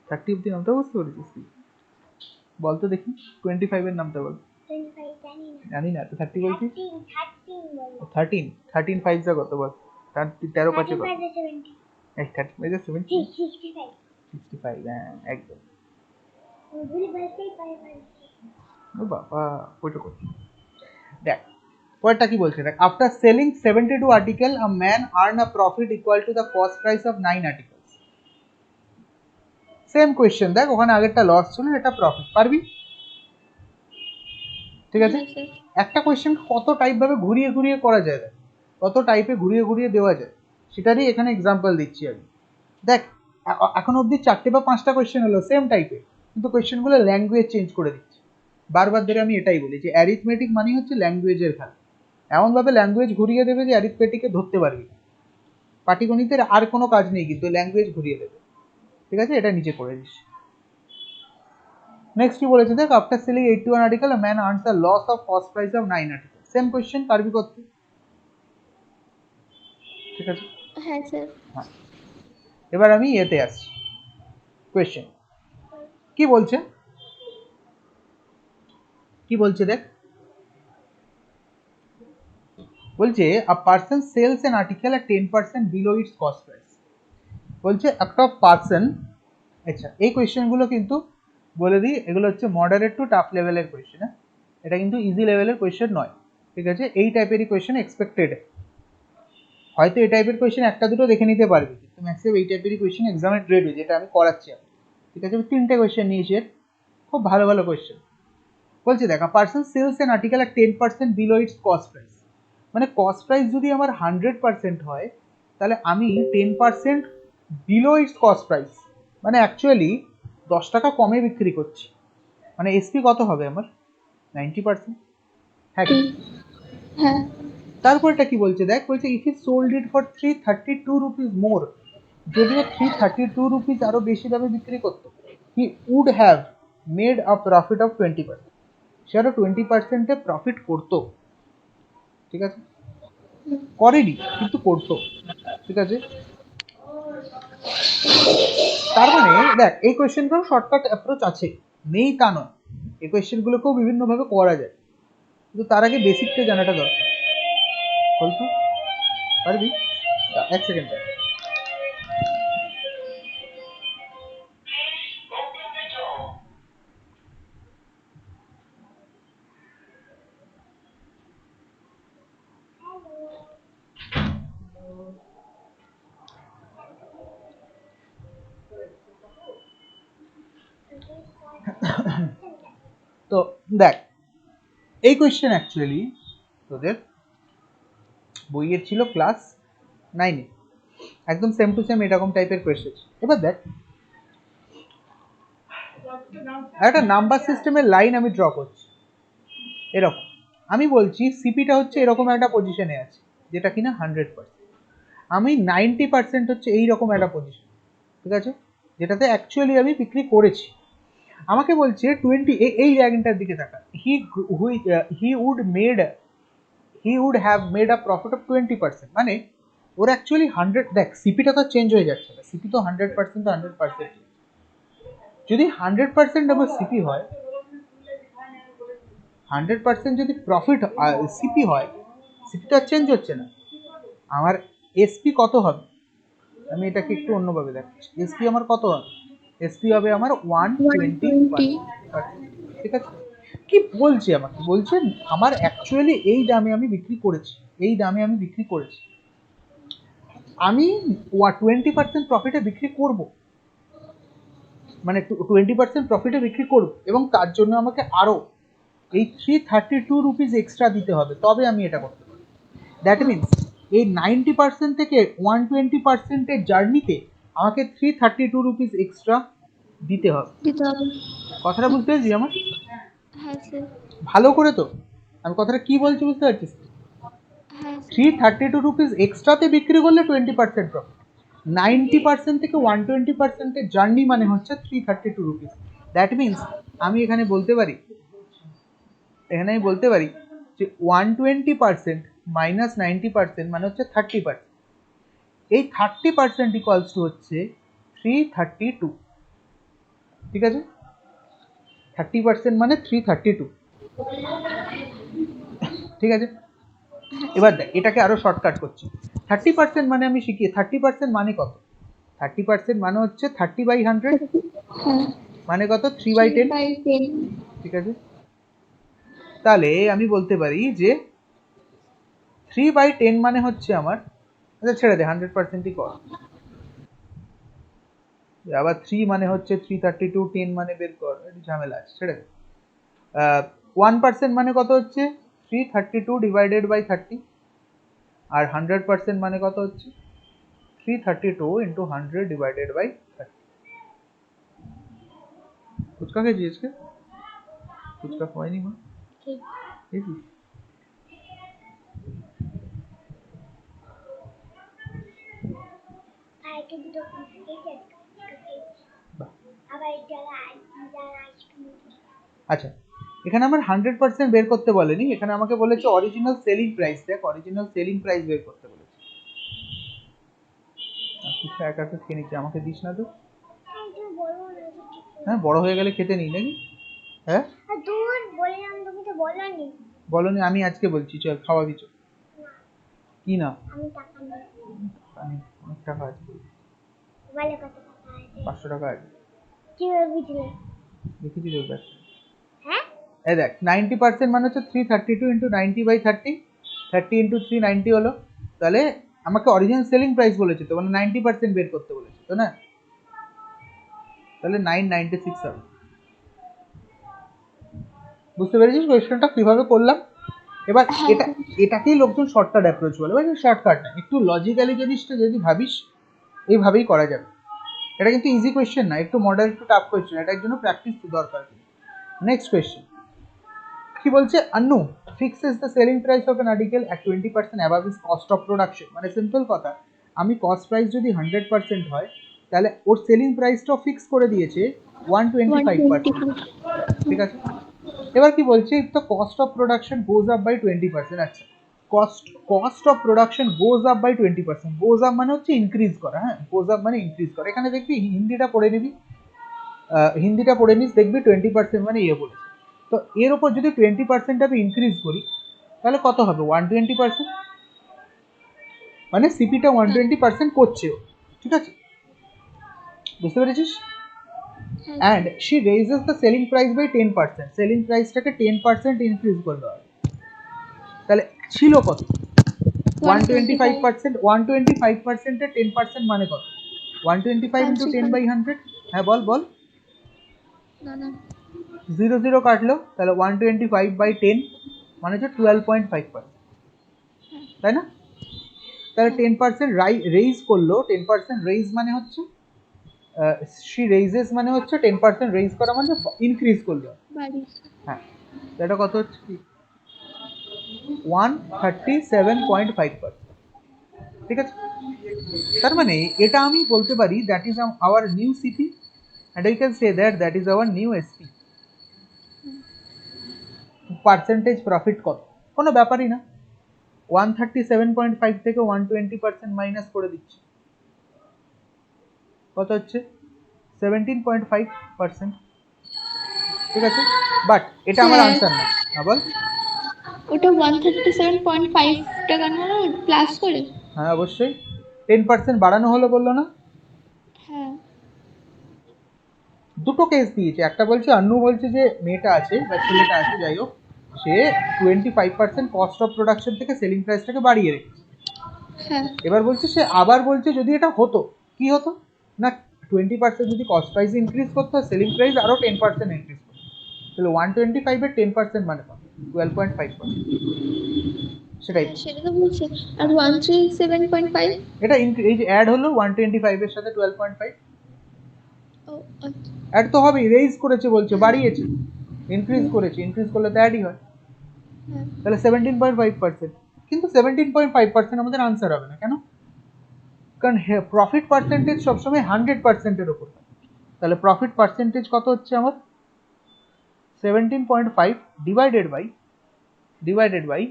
30 অব্দি নামটা বুঝতে পেরেছিস তুই? বল তো দেখি, 25 এর নামটা বল। জানি না তো, 30 বলছিস, 13, 13 5 যা কত বল, 13 5 কত, এই 30 5 70, 65, হ্যাঁ একদম। ও বাবা, ওইটা কত, দেখ পরেরটা কি বলছে দেখ, after selling 72 article a man earn a profit equal to the cost price of 9 articles. Same question দেখ, ওখানে আগেরটা লস ছিল, এটা প্রফিট। পারবি? ঠিক আছে। হ্যাঁ স্যার। একটা কোয়েশ্চেন কত টাইপ ভাবে ঘুরিয়ে ঘুরিয়ে করা যায়, দেখ কত টাইপে ঘুরিয়ে ঘুরিয়ে দেওয়া যায়, সেটারই এখানে এক্সাম্পল দিচ্ছি আমি। দেখ এখন অবধি 4টে বা 5টা কোয়েশ্চেন হলো সেম টাইপের, কিন্তু কোয়েশ্চেনগুলো ল্যাঙ্গুয়েজ চেঞ্জ করে দিচ্ছে। বারবার ধরে আমি এটাই বলি যে অ্যারিথমেটিক মানে হচ্ছে ল্যাঙ্গুয়েজের খেলা। এমনভাবে ল্যাঙ্গুয়েজ ঘুরিয়ে দেবে যে অ্যারিথমেটিকে ধরতে পারবি। পাটিগণিতের আর কোনো কাজ নেই, কিন্তু ল্যাঙ্গুয়েজ ঘুরিয়ে দেবে। ঠিক আছে, এটা নিচে করে দিস। নেক্সট কি বলেছে দেখ, after selling 81 article a man earns the loss of cost price of 9 article. Same question, পারবি করতে? ঠিক আছে। হ্যাঁ স্যার। হ্যাঁ, এবার আমি এতে আসছি। কোয়েশ্চেন কি বলছে, কি বলছে দেখ, বলছে a person sells an article at 10% below its cost price. বলছে একটা পার্সন, আচ্ছা এই কোয়েশ্চেনগুলো কিন্তু বলে দিই, এগুলো হচ্ছে মডারেট টু টাফ লেভেলের কোয়েশ্চেন। এটা কিন্তু ইজি লেভেলের কোয়েশ্চেন নয়। ঠিক আছে, এই টাইপেরই কোয়েশ্চেন এক্সপেক্টেড। হয়তো এই টাইপের কোয়েশ্চেন একটা দুটো দেখে নিতে পারবি, কিন্তু ম্যাক্সিমাম এই টাইপেরই কোয়েশ্চেন এক্সামে গ্রেড হয়ে, যেটা আমি করাচ্ছি এখন। ঠিক আছে, আমি 3টে কোয়েশ্চেন নিয়েছি, খুব ভালো ভালো কোয়েশ্চেন। বলছে দেখ, a person sells an article at 10% below its cost price. মানে কস্ট প্রাইস যদি আমার 100% হয়, তাহলে আমি 10% বিলো ইটস কস্ট প্রাইস, মানে অ্যাকচুয়ালি 10 টাকা কমে বিক্রি করছি। মানে এসপি কত হবে আমার? 90%। হ্যাঁ কি? হ্যাঁ। তারপরটা কি বলছে দেখ, বলছে if he sold it for 332 rupees more, যদিও 332 রুপিস আরো বেশি দামে বিক্রি করতো, he would have made a profit of 20%। সে আরো 20% প্রফিট করতো। ঠিক আছে, করেনি কিন্তু করতো। ঠিক আছে, তার মানে দেখ এই কোয়েশ্চেনটাও শর্টকাট অ্যাপ্রোচ আছে, নেই তা নয়। এই কোয়েশ্চেনগুলোকেও বিভিন্নভাবে করা যায়, কিন্তু তার আগে বেসিকটা জানাটা দরকার। বলতো পারবি? এক সেকেন্ড। তো দেখ এই কোয়েশ্চেন অ্যাকচুয়ালি তোদের বইয়ের ছিল ক্লাস 9-এ, একদম সেম টু সেম এরকম টাইপের কোয়েশ্চেন। এবার দেখ একটা নাম্বার সিস্টেমের লাইন আমি ড্র করছি এরকম। আমি বলছি সিপিটা হচ্ছে এরকম একটা পজিশনে আছে, যেটা কিনা 100%। আমি 90% হচ্ছে এইরকম একটা পজিশন। ঠিক আছে, যেটাতে অ্যাকচুয়ালি আমি বিক্রি করেছি। আমাকে বলছে 20, এই লাইনটার দিকে তাকা, he would have made a profit of 20%। মানে ওর অ্যাকচুয়ালি 100, দেখ সিপিটা তো চেঞ্জ হয়ে যাচ্ছে না, সিপি তো 100% তো 100%। যদি 100% আমার সিপি হয়, 100% যদি প্রফিট সিপি হয়, সিপি তো আর চেঞ্জ হচ্ছে না। আমার এসপি কত হবে? আমি এটাকে একটু অন্যভাবে দেখাচ্ছি। এসপি আমার কত হবে? এসপি হবে আমার 120%। 120। ঠিক আছে, কি বলছে আমাকে, বলছে আমার অ্যাকচুয়ালি এই দামে আমি বিক্রি করেছি, এই দামে আমি বিক্রি করেছি, আমি 20% প্রফিটে বিক্রি করব, মানে 20% প্রফিটে বিক্রি করব, এবং তার জন্য আমাকে আরো এই 332 রুপিস এক্সট্রা দিতে হবে, তবে আমি এটা করতে পারি। দ্যাট মিনস এই 90% থেকে 120%-এর জার্নিতে আমাকে 332 রুপিস এক্সট্রা দিতে হবে। দিতে হবে। কথাটা বুঝতে পেরেছি আমার? হ্যাঁ স্যার। ভালো করে তো আমি কথাটা কি বলছি বুঝতে পারছিস? হ্যাঁ স্যার। 332 রুপিস এক্সট্রাতে বিক্রি করলে 20% প্রফিট। 90% থেকে 120%-এর জার্নি মানে হচ্ছে 332 রুপিস। দ্যাট মিনস আমি এখানে বলতে পারি, যে 120% মাইনাস 90% মানে হচ্ছে 30%। এই 30% ইকুয়ালস টু হচ্ছে 332। ঠিক আছে, 30% মানে 332। ঠিক আছে, এবার দেখ এটাকে আরো শর্টকাট করছি। 30% মানে আমি শিখি, 30% মানে কত? 30% মানে হচ্ছে 30/100, হ্যাঁ। মানে কত? 3/10। 3/10। ঠিক আছে, তাহলে আমি বলতে পারি যে 3/10 মানে হচ্ছে আমার, আচ্ছা ছেড়ে দে 100%ই কর। আবার 3 মানে হচ্ছে 332, 10 মানে বের কর, একটু ঝামেলা আছে, ছেড়ে দে। 1% মানে কত হচ্ছে 332 ডিভাইডেড বাই 30, আর 100% মানে কত হচ্ছে 332 ইন্টু 100 ডিভাইডেড বাই 30। ফুচকা খেয়েছি আজকে? ফুচকা খাওয়াইনি মা? খেয়েছিস? আচ্ছা, এখানে আমার 100% বের করতে বলেনি, এখানে আমাকে বলেছে অরিজিনাল সেলিং প্রাইস। দেখ, অরিজিনাল সেলিং প্রাইস বের করতে বলেছে। ফুচকা একা একা খেয়ে নিচ্ছে, আমাকে দিস না তো। হ্যাঁ, বড় হয়ে গেলে খেতে নেই নাকি? হ্যাঁ, বলনি, আমি আজকে বলছি, চল খাওয়াবি চল। কি না? আমি অনেক টাকা আছে, 500 টাকা আছে। দেখেছি তোর ব্যাগ। এই দেখ 90% মানে হচ্ছে 332 ইন্টু 90/30, 30 ইন্টু 3 90 হলো। তাহলে আমাকে অরিজিনাল সেলিং প্রাইস বলেছে, তো মানে 90% বের করতে বলেছে, তো না? তাহলে 996 হবে। বুঝতে পেরেছিস কোয়েশ্চেনটা কিভাবে করলাম? এবার এটাকেই লোকজন শর্টকাট অ্যাপ্রোচ বলে, মানে শর্টকাট না, একটু লজিক্যালি জিনিসটা যদি ভাবিস এইভাবেই করা যাবে। এটা কিন্তু ইজি কোয়েশ্চেন না, একটু মডেল, একটু টাফ কোয়েশ্চেন, এটার জন্য প্র্যাকটিস দরকার। নেক্সট কোয়েশ্চেন কি বলছে, Annu fixes the selling price of an article at 20% above is cost of production. মানে সিম্পল কথা, আমি কস্ট প্রাইস যদি 100% হয়, তাহলে ওর সেলিং প্রাইসটাও ফিক্স করে দিয়েছে 125%। ঠিক আছে, এবার কি বলছে, if the cost of production goes up by 20%। আচ্ছা, cost of production goes up by 20%, goes up মানে হচ্ছে ইনক্রিজ করা। হ্যাঁ, গোজ আপ মানে ইনক্রিজ করা। এখানে দেখবি হিন্দিটা পড়ে নিবি, হিন্দিটা পড়ে নিস, দেখবি 20% মানে ইয়ে বলেছে। তো এর ওপর যদি 20% আমি ইনক্রিজ করি, তাহলে কত হবে 120%, মানে সিপিটা 120% করছে, ঠিক আছে? বুঝতে পেরেছিস? And she raises the selling price by 10%, selling প্রাইসটাকে 10% ইনক্রিজ করতে হবে। তাহলে ছিল কত 125%, 125% এর 10% মানে কত 125 ইন্টু 10/100। হ্যাঁ বল বল। 0 0 কাটলো, তাহলে 125/10 মানে হচ্ছে 12.5%, তাই না? তাহলে 10% রেইজ করলো, 10% রেইজ মানে হচ্ছে শি রেইজেস মানে হচ্ছে 10% রেইজ করা মানে ইনক্রিজ করলো। হ্যাঁ, এটা কত হচ্ছে কি 137.5%। ঠিক আছে, তার মানে এটা আমি বলতে পারি that is our new CP, and I can say that that is our new SP। Percentage profit কত, কোনো ব্যাপারই না, 137.5 থেকে 120% মাইনাস করে দিচ্ছি, কত হচ্ছে 17.5%। ঠিক আছে, বাট এটা আমার আনসার না। হ্যাঁ বল। ওটা 137.5 টাকা না প্লাস করে? হ্যাঁ অবশ্যই, 10% বাড়ানো হলো বললো না? হ্যাঁ, দুটো কেস দিয়েছে, একটা বলছে আন্নু বলছে যে মেয়েটা আছে বা ছেলেটা আছে, যাই হোক, সে 25% কস্ট অফ প্রোডাকশন থেকে সেলিং প্রাইসটাকে বাড়িয়ে রেখেছে। এবার বলছে সে আবার বলছে যদি এটা হতো কি হতো না, 20% যদি কস্ট প্রাইস ইনক্রিজ করতো, সেলিং প্রাইস আরো 10% ইনক্রিজ করতো, তাহলে 125 এর 10% মানে কত 12.5%। সেটাই সেটা তো বলছি। আর 137.5? এটা এই যে অ্যাড হলো 125 এর সাথে 12.5, অ্যাড তো হবেই, রেইজ করেছে বলছে, বাড়িয়েছে, ইনক্রিজ করেছে, ইনক্রিজ করলে তো অ্যাডই হয়, তাহলে 17.5%। কিন্তু 17.5% আমাদের আনসার হবে না, কেন? কারণ প্রফিট পার্সেন্টেজ সবসময় 100%-এর উপর, তাহলে প্রফিট পার্সেন্টেজ কত হচ্ছে আমার 17.5 ডিভাইডেড বাই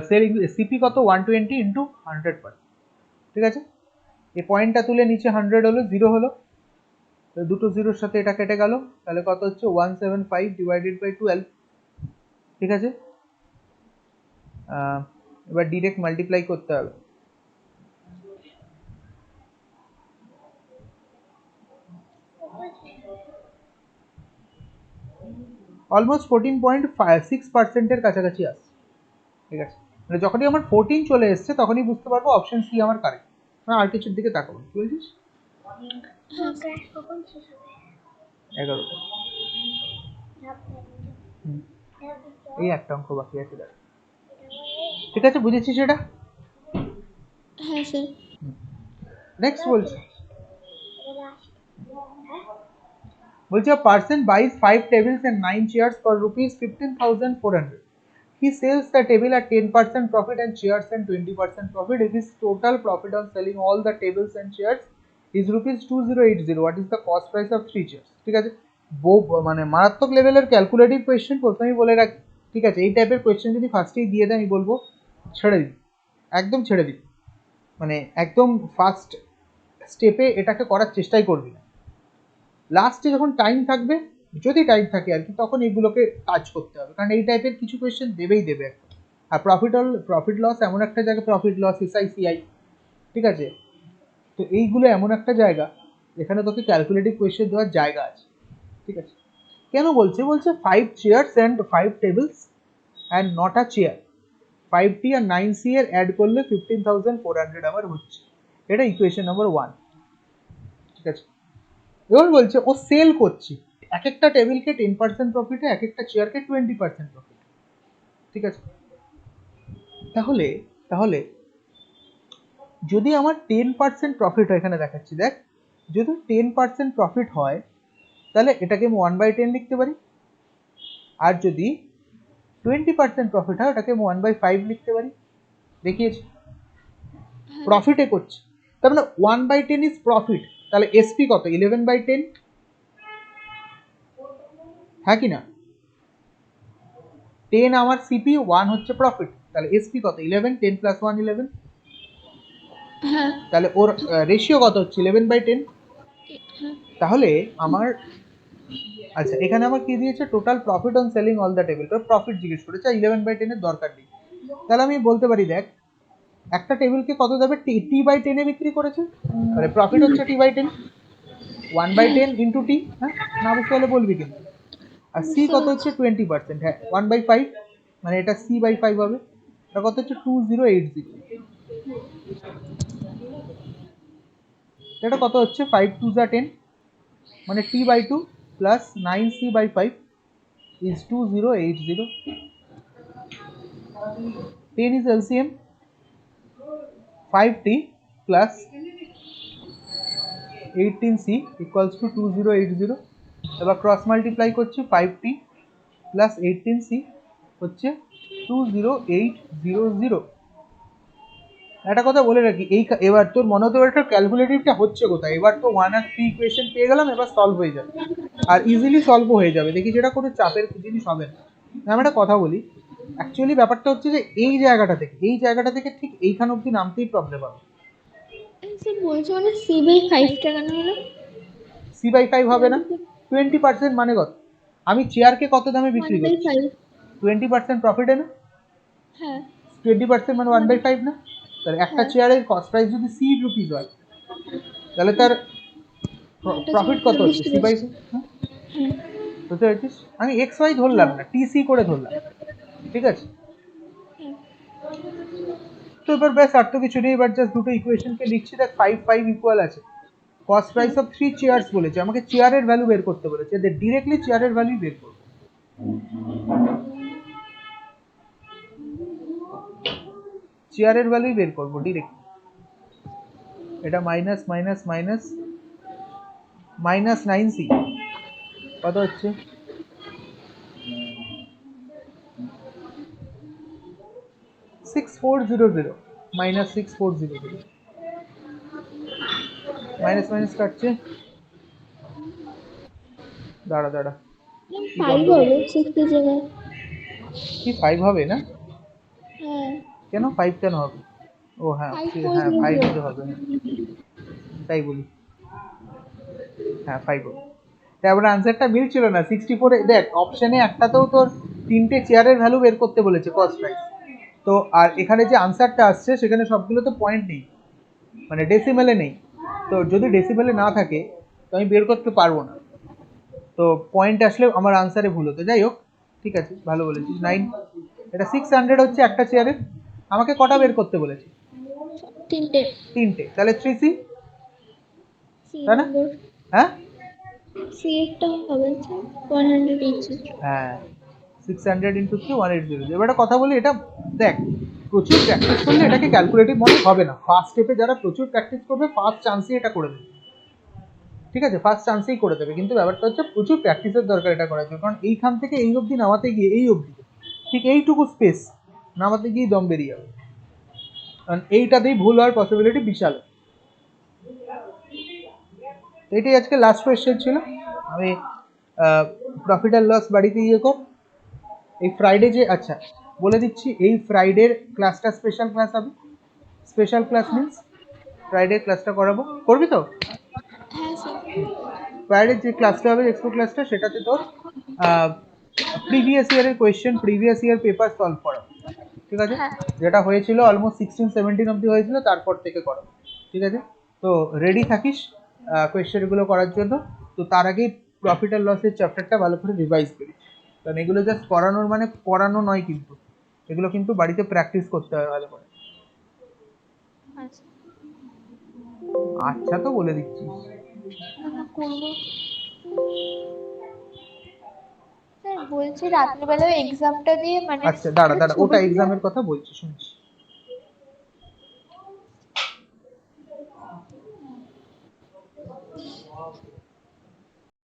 সেলিং সিপি কত 120 ইন্টু 100%। ঠিক আছে, এই পয়েন্টটা তুলে নিচে 100 হলো, 0 হলো, দুটো জিরোর সাথে এটা কেটে গেল, তাহলে কত হচ্ছে 175 ডিভাইডেড বাই 12। ঠিক আছে, এবার ডিরেক্ট মাল্টিপ্লাই করতে হবে। অলমোস্ট 14.6%-এর কাছাকাছি আসছে। ঠিক আছে, মানে যখনই আমার 14 চলে এসছে তখনই বুঝতে পারবো অপশন সি আমার কারেক্ট। আর কিছুর দিকে তাকাবো, কি বলছিস? 11টা। এই একটা অঙ্ক বাকি আছে দেখ। ঠিক আছে, বুঝেছিস এটা? হ্যাঁ স্যার। নেক্সট বলছি a person buys 5 tables and 9 chairs for rupees 15,400. He sells the table at 10% profit and chairs at 20% profit. If his total profit on selling all the tables and chairs is rupees 2080, what is the cost price of 3 chairs? ঠিক আছে, মানে মারাত্মক লেভেলের calculative question প্রথমেই বলে রাখি। ঠিক আছে, এই টাইপের কোয়েশ্চেন যদি ফার্স্টেই দিয়ে দেয় আমি বলবো ছেড়ে দিন, একদম ছেড়ে দিন, মানে একদম ফার্স্ট স্টেপে এটাকে করার চেষ্টাই করবি না। লাস্টে যখন টাইম থাকবে, যদি টাইম থাকে আর কি, তখন এগুলোকে কাজ করতে হবে, কারণ এই টাইপের কিছু কোয়েশ্চেন দেবেই দেবে একটা। আর প্রফিট লস এমন একটা জায়গা, প্রফিট লস এসআইসিআই, ঠিক আছে, তো এইগুলো এমন একটা জায়গা যেখানে তোকে ক্যালকুলেটিভ কোয়েশ্চেন দেওয়ার জায়গা আছে। ঠিক আছে, কেন বলছে 5 chairs and 5 tables and not a chair, 5T আর 9C এর অ্যাড করলে 15,400 আমার হচ্ছে, এটা ইকুয়েশন নাম্বার 1। ঠিক আছে, এবার বলছে ও সেল করছে এক একটা টেবিলকে 10% প্রফিটে, এক একটা চেয়ারকে 20% প্রফিট। ঠিক আছে, তাহলে তাহলে যদি আমার 10% প্রফিট হয়, এখানে দেখাচ্ছি দেখ, যদি 10% প্রফিট হয় তাহলে এটাকে আমি 1/10 লিখতে পারি, আর যদি 20% প্রফিট হয় ওটাকে আমি 1/5 লিখতে পারি। দেখিয়েছি প্রফিটে করছি, তার মানে 1/10 ইজ প্রফিট, তাহলে এসপি কত? 11/10, হ্যাঁ কি না? 10 আমার সিপি, 1 হচ্ছে প্রফিট, তাহলে এসপি কত? 11, 10 প্লাস 1 11, তাহলে ওর রেশিও কত হচ্ছে? 11/10। তাহলে আমার, আচ্ছা এখানে আমার কি দিয়েছে? Total profit on selling all the table, তো প্রফিট জিজ্ঞেস করেছে, 11/10 এর দরকার নেই। তাহলে আমি বলতে পারি দেখ, একটা টেবিলকে কত দেবে? T/10 এ বিক্রি করেছে, তাহলে প্রফিট হচ্ছে T/10, 1/10 ইন্টু টি। হ্যাঁ, না বুঝতে হলে বলবি কিন্তু। আর সি কত হচ্ছে? 20%, হ্যাঁ 1/5, মানে এটা C/5 হবে, এটা কত হচ্ছে? 2080। এটা কত হচ্ছে? 5 2 যা 10, মানে T/2 plus 9C/5 is 2080. 10 is LCM, 5T plus 18C equals to 2080. এবার ক্রস মাল্টিপ্লাই করছি, 5T প্লাস 18C হচ্ছে 20800। একটা কথা বলে রাখি, এই এবার তোর মনে হতে পারে ক্যালকুলেটিভটা হচ্ছে কোথায়, এবার তো 1 আর 3 ইকুয়েশন পেয়ে গেলাম, এবার সলভ হয়ে যাবে, আর ইজিলি সলভ হয়ে যাবে, দেখি যেটা কোনো চাপের জিনিস হবে না। আমি একটা কথা বলি, অ্যাকচুয়ালি ব্যাপারটা হচ্ছে যে এই জায়গাটা থেকে ঠিক এইখান অবধি নামতেই প্রবলেম হবে। স্যার বলছি মানে C/5 টা কেন হলো? C/5 হবে না, 20% মানে কত? আমি চেয়ারকে কত দামে বিক্রি করছি? 1/5। 20% প্রফিটে না? হ্যাঁ 20% মানে 1/5 না? তাহলে একটা হ্যাঁ, চেয়ারের কস্ট প্রাইস যদি C রুপিস হয়, তাহলে তার একটা প্রফিট চেয়ার কত হচ্ছে? 20 C/5। হ্যাঁ বুঝতে পেরেছিস? আমি XY ধরলাম না, TC করে ধরলাম। ঠিক আছে, হ্যাঁ। তো এবার ব্যাস আর তো কিছু নেই, এবার জাস্ট দুটো ইকুয়েশনকে লিখছি, দেখ 5 5 ইকুয়াল আছে, কস্ট প্রাইস অফ 3 চেয়ার্স বলেছে, আমাকে চেয়ারের ভ্যালু বের করতে বলেছে, ডিরেক্টলি চেয়ারের ভ্যালু বের করব। চেয়ারের ভ্যালুই বের করবো ডিরেক্ট। এটা minus minus minus minus 9C কত হচ্ছে? 6400 মাইনাস 6400, মাইনাস মাইনাস কাটছে, দাঁড়া 5 হবে 6 এর জায়গায়। কি 5 হবে না? হ্যাঁ কেন 5 কেন হবে? ও হ্যাঁ, 5 5 4 হতে হবে, তাই বলি, হ্যাঁ 5 হবে। তারপরে আনসারটা মিলছিল না, 64 দেখ অপশনে একটাতেও তোর তিনটে চেয়ারের ভ্যালু বের করতে বলেছে কস্ট প্রাইস, তো আর এখানে যে আনসারটা আসছে সেখানে সবগুলো তো পয়েন্ট নেই, মানে ডেসিমেলে নেই, তো যদি ডেসিমেলে না থাকে তো আমি বের করতে পারবো না, তো তো পয়েন্ট আসলে আমার আনসারে ভুল হতো, যাই হোক ঠিক আছে, ভালো বলেছিস। 9, এটা 600 হচ্ছে একটা চেয়ারের। আমাকে কটা বের করতে বলেছে? তিনটে। তিনটে, তাহলে 3C, সি তাই না? নম্বর, হ্যাঁ সি এরটা হবে 100 ইঞ্চ। হ্যাঁ, 600 ইন্টু 3 1800। এবার একটা কথা বলি, এটা দেখ প্রচুর প্র্যাকটিস করলে এটাকে ক্যালকুলেটিভ মনে হবে না। ফার্স্ট স্টেপে যারা প্রচুর প্র্যাকটিস করবে ফার্স্ট চান্সেই এটা করে দেবে, ঠিক আছে, ফার্স্ট চান্সেই করে দেবে। কিন্তু ব্যাপারটা হচ্ছে প্রচুর প্র্যাকটিসের দরকার এটা করার জন্য, কারণ এইখান থেকে এই অবধি নামাতে গিয়ে, এই অবধি ঠিক এইটুকু স্পেস নামাতে গিয়ে দম বেরিয়ে যাবে, কারণ এইটাতেই ভুল হওয়ার পসিবিলিটি বিশাল। এটাই আজকে লাস্ট কোয়েশ্চেন ছিল। আমি প্রফিট আর লস বাড়িতে গিয়ে কর। এই ফ্রাইডে যে, আচ্ছা বলে দিচ্ছি, এই ফ্রাইডের ক্লাসটা স্পেশাল ক্লাস হবে। স্পেশাল ক্লাস মিন্স ফ্রাইডে ক্লাসটা করাবো, করবি তো? হ্যাঁ স্যার। ফ্রাইডে যে ক্লাসটা হবে, এক্সপো ক্লাসটা, সেটাতে তোর প্রিভিয়াস ইয়ারের question, previous year paper solve করা, ঠিক আছে? হ্যাঁ যেটা হয়েছিল অলমোস্ট 16-17 অবধি হয়েছিল, তারপর থেকে করো, ঠিক আছে? তো রেডি থাকিস কোয়েশ্চেনগুলো করার জন্য। তো তার আগেই প্রফিট আর লসের চ্যাপ্টারটা ভালো করে রিভাইজ করিস, কারণ এগুলো জাস্ট পড়ানোর মানে পড়ানো নয় কিন্তু, এগুলো কিন্তু বাড়িতে প্র্যাকটিস করতে হয় ভালো করে। আচ্ছা। আচ্ছা তো বলে দিচ্ছিস। না করবো স্যার, বলছি রাত্রিবেলা এক্সামটা দিয়ে মানে আচ্ছা দাঁড়া একটা দাঁড়া, ছবি ওটা তুলে। এক্সামের কথা বলছি, শুনিস।